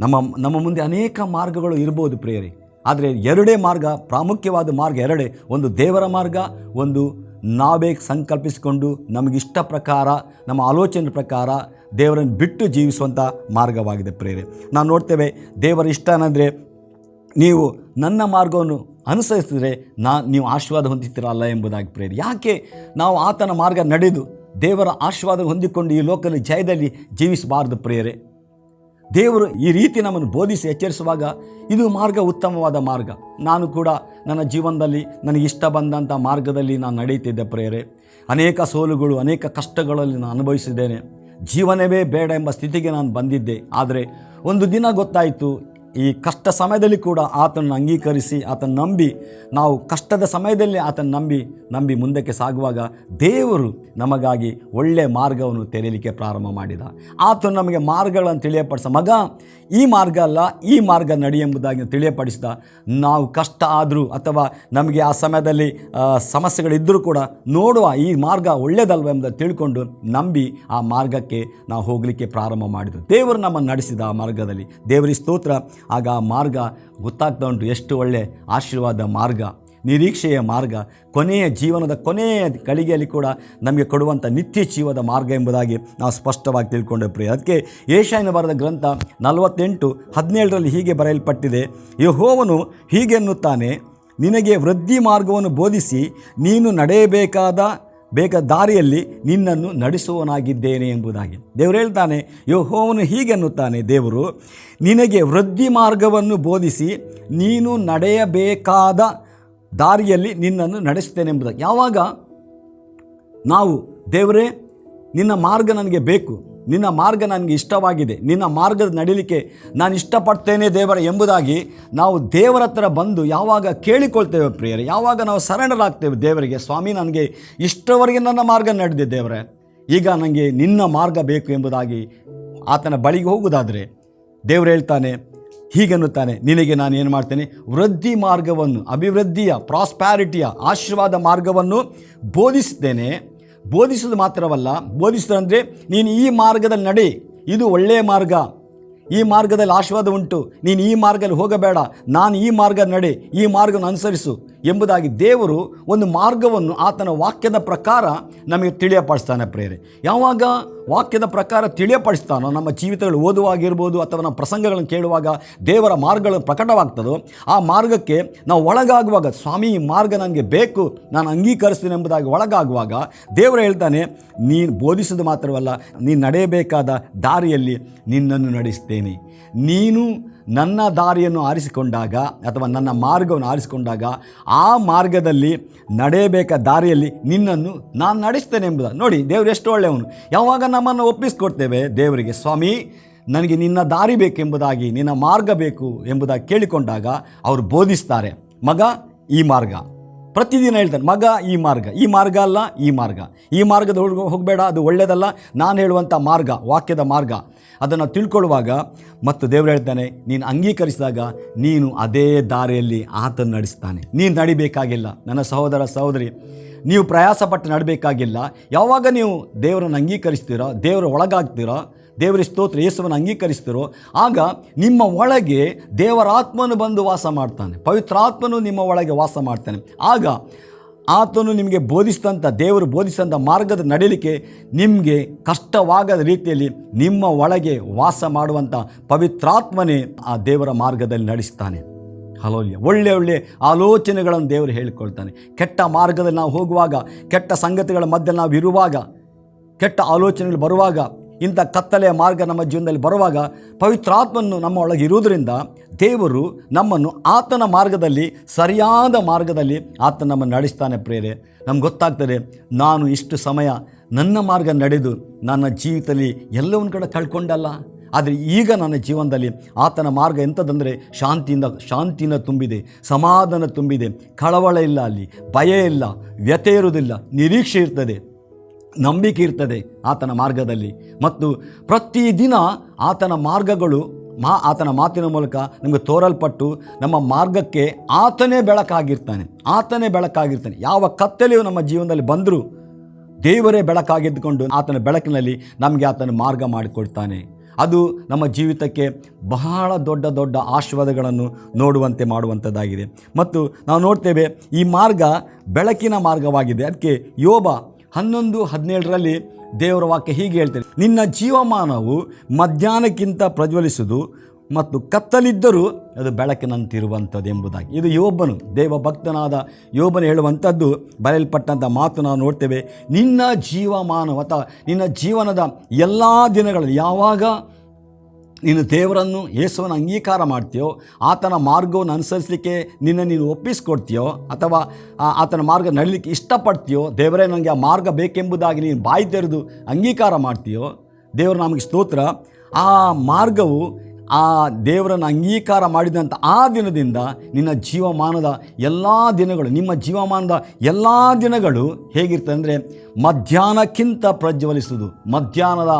Speaker 1: ನಮ್ಮ ಮುಂದೆ ಅನೇಕ ಮಾರ್ಗಗಳು ಇರ್ಬೋದು ಪ್ರೇರೆ, ಆದರೆ ಎರಡೇ ಮಾರ್ಗ, ಪ್ರಾಮುಖ್ಯವಾದ ಮಾರ್ಗ ಎರಡೇ. ಒಂದು ದೇವರ ಮಾರ್ಗ, ಒಂದು ನಾವೇ ಸಂಕಲ್ಪಿಸಿಕೊಂಡು ನಮಗಿಷ್ಟ ಪ್ರಕಾರ, ನಮ್ಮ ಆಲೋಚನೆ ಪ್ರಕಾರ ದೇವರನ್ನು ಬಿಟ್ಟು ಜೀವಿಸುವಂಥ ಮಾರ್ಗವಾಗಿದೆ ಪ್ರೇರೆ. ನಾವು ನೋಡ್ತೇವೆ, ದೇವರ ಇಷ್ಟ ಏನಂದರೆ ನೀವು ನನ್ನ ಮಾರ್ಗವನ್ನು ಅನುಸರಿಸಿದರೆ ನೀವು ಆಶೀರ್ವಾದ ಹೊಂದುತ್ತೀರಲ್ಲ ಎಂಬುದಾಗಿ ಪ್ರೇರೆ. ಯಾಕೆ ನಾವು ಆತನ ಮಾರ್ಗ ನಡೆದು ದೇವರ ಆಶೀರ್ವಾದ ಹೊಂದಿಕೊಂಡು ಈ ಲೋಕದಲ್ಲಿ ಜಯದಲ್ಲಿ ಜೀವಿಸಬಾರ್ದು ಪ್ರೇರೆ? ದೇವರು ಈ ರೀತಿ ನಮ್ಮನ್ನು ಬೋಧಿಸಿ ಎಚ್ಚರಿಸುವಾಗ ಇದು ಮಾರ್ಗ ಉತ್ತಮವಾದ ಮಾರ್ಗ. ನಾನು ಕೂಡ ನನ್ನ ಜೀವನದಲ್ಲಿ ನನಗಿಷ್ಟ ಬಂದಂಥ ಮಾರ್ಗದಲ್ಲಿ ನಾನು ನಡೆಯುತ್ತಿದ್ದೆ ಪ್ರೇರೆ. ಅನೇಕ ಸೋಲುಗಳು, ಅನೇಕ ಕಷ್ಟಗಳಲ್ಲಿ ನಾನು ಅನುಭವಿಸಿದ್ದೇನೆ. ಜೀವನವೇ ಬೇಡ ಎಂಬ ಸ್ಥಿತಿಗೆ ನಾನು ಬಂದಿದ್ದೆ. ಆದರೆ ಒಂದು ದಿನ ಗೊತ್ತಾಯಿತು, ಈ ಕಷ್ಟ ಸಮಯದಲ್ಲಿ ಕೂಡ ಆತನನ್ನು ಅಂಗೀಕರಿಸಿ ಆತನ ನಂಬಿ, ನಾವು ಕಷ್ಟದ ಸಮಯದಲ್ಲಿ ಆತನ ನಂಬಿ ಮುಂದಕ್ಕೆ ಸಾಗುವಾಗ ದೇವರು ನಮಗಾಗಿ ಒಳ್ಳೆಯ ಮಾರ್ಗವನ್ನು ತೆರೆಯಲಿಕ್ಕೆ ಪ್ರಾರಂಭ ಮಾಡಿದ. ಆತನು ನಮಗೆ ಮಾರ್ಗಗಳನ್ನು ತಿಳಿಯಪಡಿಸ, ಮಗ ಈ ಮಾರ್ಗ ಅಲ್ಲ, ಈ ಮಾರ್ಗ ನಡಿ ಎಂಬುದಾಗಿ ತಿಳಿಯಪಡಿಸಿದ. ನಾವು ಕಷ್ಟ ಆದರೂ ಅಥವಾ ನಮಗೆ ಆ ಸಮಯದಲ್ಲಿ ಸಮಸ್ಯೆಗಳಿದ್ದರೂ ಕೂಡ ನೋಡುವ ಈ ಮಾರ್ಗ ಒಳ್ಳೆಯದಲ್ವ ಎಂಬುದನ್ನು ತಿಳ್ಕೊಂಡು ನಂಬಿ ಆ ಮಾರ್ಗಕ್ಕೆ ನಾವು ಹೋಗಲಿಕ್ಕೆ ಪ್ರಾರಂಭ ಮಾಡಿದರು. ದೇವರು ನಮ್ಮನ್ನು ನಡೆಸಿದ ಆ ಮಾರ್ಗದಲ್ಲಿ. ದೇವರಿಗೆ ಸ್ತೋತ್ರ. ಆಗ ಆ ಮಾರ್ಗ ಗೊತ್ತಾಗ್ತಾ ಉಂಟು, ಎಷ್ಟು ಒಳ್ಳೆ ಆಶೀರ್ವಾದ ಮಾರ್ಗ, ನಿರೀಕ್ಷೆಯ ಮಾರ್ಗ, ಕೊನೆಯ ಜೀವನದ ಕೊನೆಯ ಗಳಿಗೆಯಲ್ಲಿ ಕೂಡ ನಮಗೆ ಕೊಡುವಂಥ ನಿತ್ಯ ಜೀವದ ಮಾರ್ಗ ಎಂಬುದಾಗಿ ನಾವು ಸ್ಪಷ್ಟವಾಗಿ ತಿಳ್ಕೊಂಡೆ ಪ್ರಿಯ. ಅದಕ್ಕೆ ಯೆಶಾಯನ ಬರೆದ ಗ್ರಂಥ 48:17 ಹೀಗೆ ಬರೆಯಲ್ಪಟ್ಟಿದೆ, ಯೆಹೋವನು ಹೀಗೆನ್ನುತ್ತಾನೆ, ನಿನಗೆ ವೃದ್ಧಿ ಮಾರ್ಗವನ್ನು ಬೋಧಿಸಿ ನೀನು ನಡೆಯಬೇಕಾದ ದಾರಿಯಲ್ಲಿ ನಿನ್ನನ್ನು ನಡೆಸುವನಾಗಿದ್ದೇನೆ ಎಂಬುದಾಗಿ ದೇವರು ಹೇಳ್ತಾನೆ. ಯೆಹೋವನು ಹೀಗೆನ್ನುತ್ತಾನೆ, ದೇವರು ನಿನಗೆ ವೃದ್ಧಿ ಮಾರ್ಗವನ್ನು ಬೋಧಿಸಿ ನೀನು ನಡೆಯಬೇಕಾದ ದಾರಿಯಲ್ಲಿ ನಿನ್ನನ್ನು ನಡೆಸ್ತೇನೆ ಎಂಬುದಾಗಿ. ಯಾವಾಗ ನಾವು ದೇವರೇ ನಿನ್ನ ಮಾರ್ಗ ನನಗೆ ಬೇಕು, ನಿನ್ನ ಮಾರ್ಗ ನನಗೆ ಇಷ್ಟವಾಗಿದೆ, ನಿನ್ನ ಮಾರ್ಗದ ನಡೀಲಿಕ್ಕೆ ನಾನು ಇಷ್ಟಪಡ್ತೇನೆ ದೇವರ ಎಂಬುದಾಗಿ ನಾವು ದೇವರ ಹತ್ರ ಬಂದು ಯಾವಾಗ ಕೇಳಿಕೊಳ್ತೇವೆ ಪ್ರಿಯರೇ, ಯಾವಾಗ ನಾವು ಸರೆಂಡರ್ ಆಗ್ತೇವೆ ದೇವರಿಗೆ, ಸ್ವಾಮಿ ನನಗೆ ಇಷ್ಟವರೆಗೆ ನನ್ನ ಮಾರ್ಗ ನಡೆದಿದೆ ದೇವರೇ, ಈಗ ನನಗೆ ನಿನ್ನ ಮಾರ್ಗ ಬೇಕು ಎಂಬುದಾಗಿ ಆತನ ಬಳಿಗೆ ಹೋಗುವುದಾದರೆ ದೇವರು ಹೇಳ್ತಾನೆ, ಹೀಗನ್ನುತ್ತಾನೆ, ನಿನಗೆ ನಾನು ಏನು ಮಾಡ್ತೇನೆ, ವೃದ್ಧಿ ಮಾರ್ಗವನ್ನು, ಅಭಿವೃದ್ಧಿಯ, ಪ್ರಾಸ್ಪ್ಯಾರಿಟಿಯ, ಆಶೀರ್ವಾದ ಮಾರ್ಗವನ್ನು ಬೋಧಿಸುತ್ತೇನೆ. ಬೋಧಿಸೋದು ಮಾತ್ರವಲ್ಲ, ಬೋಧಿಸೋದಂದರೆ ನೀನು ಈ ಮಾರ್ಗದಲ್ಲಿ ನಡೆ, ಇದು ಒಳ್ಳೆಯ ಮಾರ್ಗ, ಈ ಮಾರ್ಗದಲ್ಲಿ ಆಶೀರ್ವಾದ ಉಂಟು, ನೀನು ಈ ಮಾರ್ಗದಲ್ಲಿ ಹೋಗಬೇಡ, ನಾನು ಈ ಮಾರ್ಗ ನಡೆ, ಈ ಮಾರ್ಗವನ್ನು ಅನುಸರಿಸು ಎಂಬುದಾಗಿ ದೇವರು ಒಂದು ಮಾರ್ಗವನ್ನು ಆತನ ವಾಕ್ಯದ ಪ್ರಕಾರ ನಮಗೆ ತಿಳಿಯಪಡಿಸ್ತಾನೆ ಪ್ರಿಯರೇ. ಯಾವಾಗ ವಾಕ್ಯದ ಪ್ರಕಾರ ತಿಳಿಯಪಡಿಸ್ತಾನೋ, ನಮ್ಮ ಜೀವಿತಗಳು ಓದುವಾಗಿರ್ಬೋದು ಅಥವಾ ನಮ್ಮ ಪ್ರಸಂಗಗಳನ್ನು ಕೇಳುವಾಗ ದೇವರ ಮಾರ್ಗಗಳು ಪ್ರಕಟವಾಗ್ತದೋ, ಆ ಮಾರ್ಗಕ್ಕೆ ನಾವು ಒಳಗಾಗುವಾಗ, ಸ್ವಾಮಿ ಈ ಮಾರ್ಗ ನನಗೆ ಬೇಕು, ನಾನು ಅಂಗೀಕರಿಸ್ತೀನಿ ಎಂಬುದಾಗಿ ಒಳಗಾಗುವಾಗ ದೇವರು ಹೇಳ್ತಾನೆ, ನೀನು ಬೋಧಿಸೋದು ಮಾತ್ರವಲ್ಲ, ನೀನು ನಡೆಯಬೇಕಾದ ದಾರಿಯಲ್ಲಿ ನಿನ್ನನ್ನು ನಡೆಸ್ತೇನೆ. ನೀನು ನನ್ನ ದಾರಿಯನ್ನು ಆರಿಸಿಕೊಂಡಾಗ ಅಥವಾ ನನ್ನ ಮಾರ್ಗವನ್ನು ಆರಿಸಿಕೊಂಡಾಗ ಆ ಮಾರ್ಗದಲ್ಲಿ ನಡೆಯಬೇಕಾದ ದಾರಿಯಲ್ಲಿ ನಿನ್ನನ್ನು ನಾನು ನಡೆಸ್ತೇನೆ ಎಂಬುದು. ನೋಡಿ, ದೇವರು ಎಷ್ಟು ಒಳ್ಳೆಯವನು. ಯಾವಾಗ ನಮ್ಮನ್ನು ಒಪ್ಪಿಸ್ಕೊಡ್ತೇವೆ ದೇವರಿಗೆ, ಸ್ವಾಮಿ ನನಗೆ ನಿನ್ನ ದಾರಿ ಬೇಕೆಂಬುದಾಗಿ, ನಿನ್ನ ಮಾರ್ಗ ಬೇಕು ಎಂಬುದಾಗಿ ಕೇಳಿಕೊಂಡಾಗ ಅವರು ಬೋಧಿಸ್ತಾರೆ. ಮಗ ಈ ಮಾರ್ಗ, ಪ್ರತಿದಿನ ಹೇಳ್ತಾನೆ, ಮಗ ಈ ಮಾರ್ಗ ಅಲ್ಲ, ಈ ಮಾರ್ಗದ ಹೋಗಬೇಡ, ಅದು ಒಳ್ಳೆಯದಲ್ಲ, ನಾನು ಹೇಳುವಂಥ ಮಾರ್ಗ, ವಾಕ್ಯದ ಮಾರ್ಗ ಅದನ್ನು ತಿಳ್ಕೊಳ್ಳುವಾಗ ಮತ್ತು ದೇವರು ಹೇಳ್ತಾನೆ, ನೀನು ಅಂಗೀಕರಿಸಿದಾಗ ನೀನು ಅದೇ ದಾರಿಯಲ್ಲಿ ಆತನ ನಡೆಸ್ತಾನೆ. ನೀನು ನಡಿಬೇಕಾಗಿಲ್ಲ ನನ್ನ ಸಹೋದರ ಸಹೋದರಿ, ನೀವು ಪ್ರಯಾಸಪಟ್ಟು ನಡಬೇಕಾಗಿಲ್ಲ. ಯಾವಾಗ ನೀವು ದೇವರನ್ನು ಅಂಗೀಕರಿಸ್ತೀರೋ, ದೇವರ ಒಳಗಾಗ್ತೀರೋ, ದೇವರ ಸ್ತೋತ್ರ ಯೇಸುವನ್ನು ಅಂಗೀಕರಿಸ್ತಿರೋ, ಆಗ ನಿಮ್ಮ ಒಳಗೆ ದೇವರಾತ್ಮನು ಬಂದು ವಾಸ ಮಾಡ್ತಾನೆ, ಪವಿತ್ರಾತ್ಮನು ನಿಮ್ಮ ಒಳಗೆ ವಾಸ ಮಾಡ್ತಾನೆ. ಆಗ ಆತನು ನಿಮಗೆ ಬೋಧಿಸಿದಂಥ, ದೇವರು ಬೋಧಿಸಿದಂಥ ಮಾರ್ಗದ ನಡೀಲಿಕ್ಕೆ ನಿಮಗೆ ಕಷ್ಟವಾಗದ ರೀತಿಯಲ್ಲಿ ನಿಮ್ಮ ಒಳಗೆ ವಾಸ ಮಾಡುವಂಥ ಪವಿತ್ರಾತ್ಮನೇ ಆ ದೇವರ ಮಾರ್ಗದಲ್ಲಿ ನಡೆಸ್ತಾನೆ. ಹಲೋಲ್ಯ, ಒಳ್ಳೆ ಆಲೋಚನೆಗಳನ್ನು ದೇವರು ಹೇಳಿಕೊಳ್ತಾನೆ. ಕೆಟ್ಟ ಮಾರ್ಗದಲ್ಲಿ ನಾವು ಹೋಗುವಾಗ, ಕೆಟ್ಟ ಸಂಗತಿಗಳ ಮಧ್ಯೆ ನಾವು ಇರುವಾಗ, ಕೆಟ್ಟ ಆಲೋಚನೆಗಳು ಬರುವಾಗ, ಇಂಥ ಕತ್ತಲೆಯ ಮಾರ್ಗ ನಮ್ಮ ಜೀವನದಲ್ಲಿ ಬರುವಾಗ ಪವಿತ್ರಾತ್ಮನು ನಮ್ಮ ಒಳಗೆ ಇರುವುದರಿಂದ ದೇವರು ನಮ್ಮನ್ನು ಆತನ ಮಾರ್ಗದಲ್ಲಿ, ಸರಿಯಾದ ಮಾರ್ಗದಲ್ಲಿ ಆತನ ನಮ್ಮನ್ನು ನಡೆಸ್ತಾನೆ ಪ್ರೇರೆ. ನಮ್ಗೆ ಗೊತ್ತಾಗ್ತದೆ, ನಾನು ಇಷ್ಟು ಸಮಯ ನನ್ನ ಮಾರ್ಗ ನಡೆದು ನನ್ನ ಜೀವಿತದಲ್ಲಿ ಎಲ್ಲವನ್ನು ಕಡೆ ಕಳ್ಕೊಂಡಲ್ಲ, ಆದರೆ ಈಗ ನನ್ನ ಜೀವನದಲ್ಲಿ ಆತನ ಮಾರ್ಗ ಎಂಥದ್ದಂದರೆ ಶಾಂತಿಯಿಂದ ತುಂಬಿದೆ, ಸಮಾಧಾನ ತುಂಬಿದೆ, ಕಳವಳ ಇಲ್ಲ, ಅಲ್ಲಿ ಭಯ ಇಲ್ಲ, ವ್ಯಥೆ ಇರುವುದಿಲ್ಲ, ನಿರೀಕ್ಷೆ ಇರ್ತದೆ, ನಂಬಿಕೆ ಇರ್ತದೆ ಆತನ ಮಾರ್ಗದಲ್ಲಿ. ಮತ್ತು ಪ್ರತಿದಿನ ಆತನ ಮಾರ್ಗಗಳು ಆತನ ಮಾತಿನ ಮೂಲಕ ನಮಗೆ ತೋರಲ್ಪಟ್ಟು ನಮ್ಮ ಮಾರ್ಗಕ್ಕೆ ಆತನೇ ಬೆಳಕಾಗಿರ್ತಾನೆ. ಯಾವ ಕತ್ತಲೆಯು ನಮ್ಮ ಜೀವನದಲ್ಲಿ ಬಂದರೂ ದೇವರೇ ಬೆಳಕಾಗಿದ್ದುಕೊಂಡು ಆತನ ಬೆಳಕಿನಲ್ಲಿ ನಮಗೆ ಆತನ ಮಾರ್ಗ ಮಾಡಿಕೊಡ್ತಾನೆ. ಅದು ನಮ್ಮ ಜೀವಿತಕ್ಕೆ ಬಹಳ ದೊಡ್ಡ ಆಶೀರ್ವಾದಗಳನ್ನು ನೋಡುವಂತೆ ಮಾಡುವಂಥದ್ದಾಗಿದೆ. ಮತ್ತು ನಾವು ನೋಡ್ತೇವೆ, ಈ ಮಾರ್ಗ ಬೆಳಕಿನ ಮಾರ್ಗವಾಗಿದೆ. ಅದಕ್ಕೆ ಯೋಬ 11:17 ದೇವರ ವಾಕ್ಯ ಹೀಗೆ ಹೇಳ್ತಾರೆ, ನಿನ್ನ ಜೀವಮಾನವು ಮಧ್ಯಾಹ್ನಕ್ಕಿಂತ ಪ್ರಜ್ವಲಿಸುವುದು ಮತ್ತು ಕತ್ತಲಿದ್ದರೂ ಅದು ಬೆಳಕಿನಂತಿರುವಂಥದ್ದು ಎಂಬುದಾಗಿ. ಇದು ಯೋಬನು, ದೇವಭಕ್ತನಾದ ಯೋಬನು ಹೇಳುವಂಥದ್ದು, ಬರೆಯಲ್ಪಟ್ಟಂಥ ಮಾತು ನಾವು ನೋಡ್ತೇವೆ. ನಿನ್ನ ಜೀವಮಾನ ಅಥವಾ ನಿನ್ನ ಜೀವನದ ಎಲ್ಲ ದಿನಗಳಲ್ಲಿ ಯಾವಾಗ ನೀನು ದೇವರನ್ನು, ಯೇಸುವನ್ನು ಅಂಗೀಕಾರ ಮಾಡ್ತೀಯೋ, ಆತನ ಮಾರ್ಗವನ್ನು ಅನುಸರಿಸಲಿಕ್ಕೆ ನೀನು ಒಪ್ಪಿಸ್ಕೊಡ್ತೀಯೋ, ಅಥವಾ ಆತನ ಮಾರ್ಗ ನಡೀಲಿಕ್ಕೆ ಇಷ್ಟಪಡ್ತೀಯೋ, ದೇವರೇ ನನಗೆ ಆ ಮಾರ್ಗ ಬೇಕೆಂಬುದಾಗಿ ನೀನು ಬಾಯಿ ತೆರೆದು ಅಂಗೀಕಾರ ಮಾಡ್ತೀಯೋ, ದೇವರು ನಮಗೆ ಸ್ತೋತ್ರ. ಆ ಮಾರ್ಗವು ಆ ದೇವರನ್ನು ಅಂಗೀಕಾರ ಮಾಡಿದಂಥ ಆ ದಿನದಿಂದ ನಿಮ್ಮ ಜೀವಮಾನದ ಎಲ್ಲ ದಿನಗಳು ಹೇಗಿರ್ತದೆ ಅಂದರೆ ಮಧ್ಯಾಹ್ನಕ್ಕಿಂತ ಪ್ರಜ್ವಲಿಸುವುದು. ಮಧ್ಯಾಹ್ನದ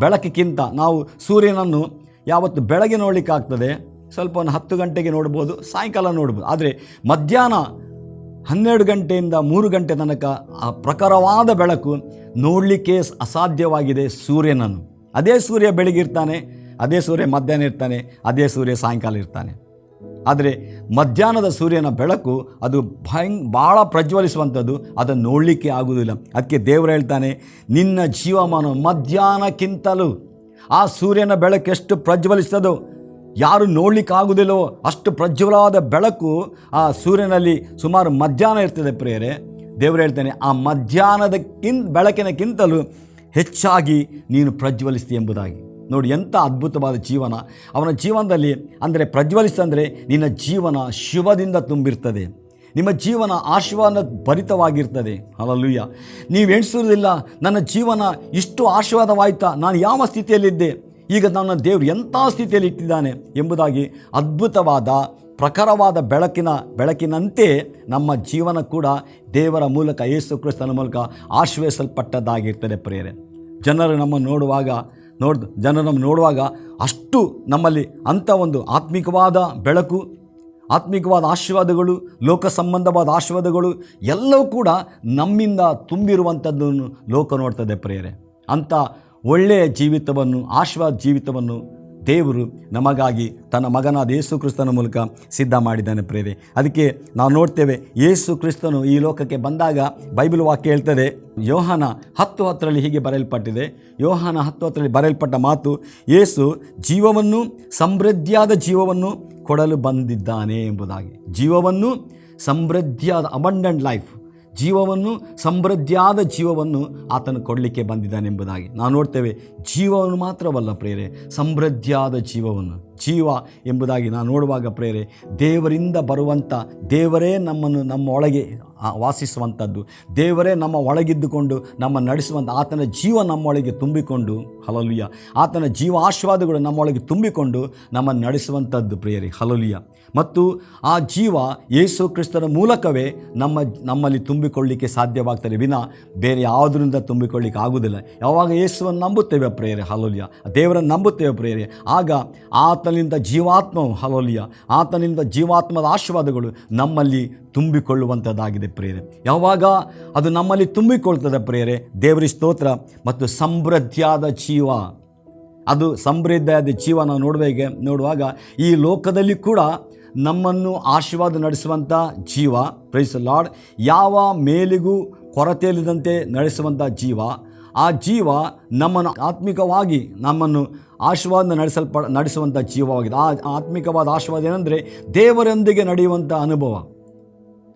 Speaker 1: ಬೆಳಕಿಗಿಂತ ನಾವು ಸೂರ್ಯನನ್ನು ಯಾವತ್ತು ಬೆಳಗ್ಗೆ ನೋಡಲಿಕ್ಕಾಗ್ತದೆ, ಸ್ವಲ್ಪ ಒಂದು 10 ಗಂಟೆಗೆ ನೋಡ್ಬೋದು, ಸಾಯಂಕಾಲ ನೋಡ್ಬೋದು. ಆದರೆ ಮಧ್ಯಾಹ್ನ 12 ಗಂಟೆಯಿಂದ 3 ಗಂಟೆ ತನಕ ಆ ಪ್ರಖರವಾದ ಬೆಳಕು ನೋಡಲಿಕ್ಕೆ ಅಸಾಧ್ಯವಾಗಿದೆ ಸೂರ್ಯನನ್ನು. ಅದೇ ಸೂರ್ಯ ಬೆಳಗ್ಗೆ ಇರ್ತಾನೆ, ಅದೇ ಸೂರ್ಯ ಮಧ್ಯಾಹ್ನ ಇರ್ತಾನೆ, ಅದೇ ಸೂರ್ಯ ಸಾಯಂಕಾಲ ಇರ್ತಾನೆ. ಆದರೆ ಮಧ್ಯಾಹ್ನದ ಸೂರ್ಯನ ಬೆಳಕು ಅದು ಭಾಳ ಪ್ರಜ್ವಲಿಸುವಂಥದ್ದು, ಅದನ್ನು ನೋಡಲಿಕ್ಕೆ ಆಗುವುದಿಲ್ಲ. ಅದಕ್ಕೆ ದೇವರು ಹೇಳ್ತಾನೆ, ನಿನ್ನ ಜೀವಮಾನ ಮಧ್ಯಾಹ್ನಕ್ಕಿಂತಲೂ ಆ ಸೂರ್ಯನ ಬೆಳಕು ಎಷ್ಟು ಪ್ರಜ್ವಲಿಸ್ತದೋ, ಯಾರು ನೋಡಲಿಕ್ಕೆ ಆಗುವುದಿಲ್ಲವೋ ಅಷ್ಟು ಪ್ರಜ್ವಲವಾದ ಬೆಳಕು ಆ ಸೂರ್ಯನಲ್ಲಿ ಸುಮಾರು ಮಧ್ಯಾಹ್ನ ಇರ್ತದೆ ಪ್ರಿಯರೇ. ದೇವರು ಹೇಳ್ತಾನೆ, ಆ ಬೆಳಕಿನಕ್ಕಿಂತಲೂ ಹೆಚ್ಚಾಗಿ ನೀನು ಪ್ರಜ್ವಲಿಸ್ತಿ ಎಂಬುದಾಗಿ. ನೋಡಿ, ಎಂಥ ಅದ್ಭುತವಾದ ಜೀವನ ಅವನ ಜೀವನದಲ್ಲಿ. ಅಂದರೆ ಪ್ರಜ್ವಲಿಸ್ತಂದರೆ ನಿನ್ನ ಜೀವನ ಶಿವದಿಂದ ತುಂಬಿರ್ತದೆ, ನಿಮ್ಮ ಜೀವನ ಆಶೀರ್ವಾದ ಭರಿತವಾಗಿರ್ತದೆ. ಹಲ್ಲೆಲೂಯಾ. ನೀವು ಎಣಿಸುವುದಿಲ್ಲ, ನನ್ನ ಜೀವನ ಇಷ್ಟು ಆಶೀರ್ವಾದವಾಯ್ತಾ, ನಾನು ಯಾವ ಸ್ಥಿತಿಯಲ್ಲಿದ್ದೆ, ಈಗ ನನ್ನ ದೇವರು ಎಂಥ ಸ್ಥಿತಿಯಲ್ಲಿ ಇಟ್ಟಿದ್ದಾನೆ ಎಂಬುದಾಗಿ ಅದ್ಭುತವಾದ ಪ್ರಖರವಾದ ಬೆಳಕಿನಂತೆ ನಮ್ಮ ಜೀವನ ಕೂಡ ದೇವರ ಮೂಲಕ, ಯೇಸು ಕ್ರಿಸ್ತನ ಮೂಲಕ ಆಶೀರ್ವದಿಸಲ್ಪಟ್ಟದ್ದಾಗಿರ್ತದೆ ಪ್ರಿಯರೇ. ಜನರು ನಮ್ಮನ್ನು ನೋಡುವಾಗ ಅಷ್ಟು ನಮ್ಮಲ್ಲಿ ಅಂಥ ಒಂದು ಆತ್ಮಿಕವಾದ ಬೆಳಕು, ಆತ್ಮಿಕವಾದ ಆಶೀರ್ವಾದಗಳು, ಲೋಕ ಸಂಬಂಧವಾದ ಆಶೀರ್ವಾದಗಳು ಎಲ್ಲವೂ ಕೂಡ ನಮ್ಮಿಂದ ತುಂಬಿರುವಂಥದ್ದನ್ನು ಲೋಕ ನೋಡ್ತದೆ ಪ್ರಿಯರೇ. ಅಂಥ ಒಳ್ಳೆಯ ಜೀವಿತವನ್ನು, ಆಶೀರ್ವಾದ ಜೀವಿತವನ್ನು ದೇವರು ನಮಗಾಗಿ ತನ್ನ ಮಗನಾದ ಯೇಸು ಕ್ರಿಸ್ತನ ಮೂಲಕ ಸಿದ್ಧ ಮಾಡಿದ್ದಾನೆ ಪ್ರೇರೆ. ಅದಕ್ಕೆ ನಾವು ನೋಡ್ತೇವೆ, ಯೇಸು ಕ್ರಿಸ್ತನು ಈ ಲೋಕಕ್ಕೆ ಬಂದಾಗ ಬೈಬಲ್ ವಾಕ್ಯ ಹೇಳ್ತದೆ, ಯೋಹಾನ 10:10 ಹೀಗೆ ಬರೆಯಲ್ಪಟ್ಟಿದೆ. ಯೋಹಾನ 10:10 ಬರೆಯಲ್ಪಟ್ಟ ಮಾತು, ಯೇಸು ಜೀವವನ್ನು, ಸಮೃದ್ಧಿಯಾದ ಜೀವವನ್ನು ಕೊಡಲು ಬಂದಿದ್ದಾನೆ ಎಂಬುದಾಗಿ. ಜೀವವನ್ನು, ಸಮೃದ್ಧಿಯಾದ ಅಬಂಡೆಂಟ್ ಲೈಫ್, ಜೀವವನ್ನು, ಸಮೃದ್ಧಿಯಾದ ಜೀವವನ್ನು ಆತನು ಕೊಡಲಿಕ್ಕೆ ಬಂದಿದ್ದಾನೆಂಬುದಾಗಿ ನಾವು ನೋಡ್ತೇವೆ. ಜೀವವನ್ನು ಮಾತ್ರವಲ್ಲ ಪ್ರೇರೆ, ಸಮೃದ್ಧಿಯಾದ ಜೀವವನ್ನು, ಜೀವ ಎಂಬುದಾಗಿ ನಾವು ನೋಡುವಾಗ ಪ್ರೇರೆ, ದೇವರಿಂದ ಬರುವಂಥ, ದೇವರೇ ನಮ್ಮ ಒಳಗೆ ವಾಸಿಸುವಂಥದ್ದು, ದೇವರೇ ನಮ್ಮ ಒಳಗಿದ್ದುಕೊಂಡು ನಮ್ಮ ನಡೆಸುವಂಥ ಆತನ ಜೀವ ನಮ್ಮೊಳಗೆ ತುಂಬಿಕೊಂಡು, ಹಲ್ಲೆಲೂಯಾ, ಆತನ ಜೀವ ಆಶೀರ್ವಾದಗಳು ನಮ್ಮೊಳಗೆ ತುಂಬಿಕೊಂಡು ನಮ್ಮನ್ನು ನಡೆಸುವಂಥದ್ದು ಪ್ರೇರೆ, ಹಲ್ಲೆಲೂಯಾ. ಮತ್ತು ಆ ಜೀವ ಯೇಸು ಕ್ರಿಸ್ತನ ಮೂಲಕವೇ ನಮ್ಮಲ್ಲಿ ತುಂಬಿಕೊಳ್ಳಲಿಕ್ಕೆ ಸಾಧ್ಯವಾಗ್ತದೆ, ವಿನಾ ಬೇರೆ ಯಾವುದರಿಂದ ತುಂಬಿಕೊಳ್ಳಿಕ್ಕೆ ಆಗುವುದಿಲ್ಲ. ಯಾವಾಗ ಯೇಸುವನ್ನು ನಂಬುತ್ತೇವೆ ಪ್ರೇರೆ, ಹಲ್ಲೆಲೂಯಾ, ದೇವರನ್ನು ನಂಬುತ್ತೇವೆ ಪ್ರೇರೆ, ಆಗ ಆತನಿಂದ ಜೀವಾತ್ಮವು, ಹಲ್ಲೆಲೂಯಾ, ಆತನಿಂದ ಜೀವಾತ್ಮದ ಆಶೀರ್ವಾದಗಳು ನಮ್ಮಲ್ಲಿ ತುಂಬಿಕೊಳ್ಳುವಂಥದ್ದಾಗಿದೆ ಪ್ರೇರೆ. ಯಾವಾಗ ಅದು ನಮ್ಮಲ್ಲಿ ತುಂಬಿಕೊಳ್ತದೆ ಪ್ರೇರೆ, ದೇವರಿಗೆ ಸ್ತೋತ್ರ. ಮತ್ತು ಸಮೃದ್ಧಿಯಾದ ಜೀವ, ಅದು ಸಮೃದ್ಧಿಯಾದ ಜೀವ ನಾವು ನೋಡುವಾಗ ಈ ಲೋಕದಲ್ಲಿ ಕೂಡ ನಮ್ಮನ್ನು ಆಶೀರ್ವಾದ ನಡೆಸುವಂಥ ಜೀವ, ಪ್ರೈಸ್ ದಿ ಲಾರ್ಡ್, ಯಾವ ಮೇಲಿಗೂ ಕೊರತೆಯಿಲ್ಲದಂತೆ ನಡೆಸುವಂಥ ಜೀವ, ಆ ಜೀವ ನಮ್ಮನ್ನು ಆತ್ಮಿಕವಾಗಿ ನಮ್ಮನ್ನು ಆಶೀರ್ವಾದ ನಡೆಸುವಂಥ ಜೀವವಾಗಿದೆ. ಆ ಆತ್ಮಿಕವಾದ ಆಶೀರ್ವಾದ ಏನಂದರೆ ದೇವರೊಂದಿಗೆ ನಡೆಯುವಂಥ ಅನುಭವ,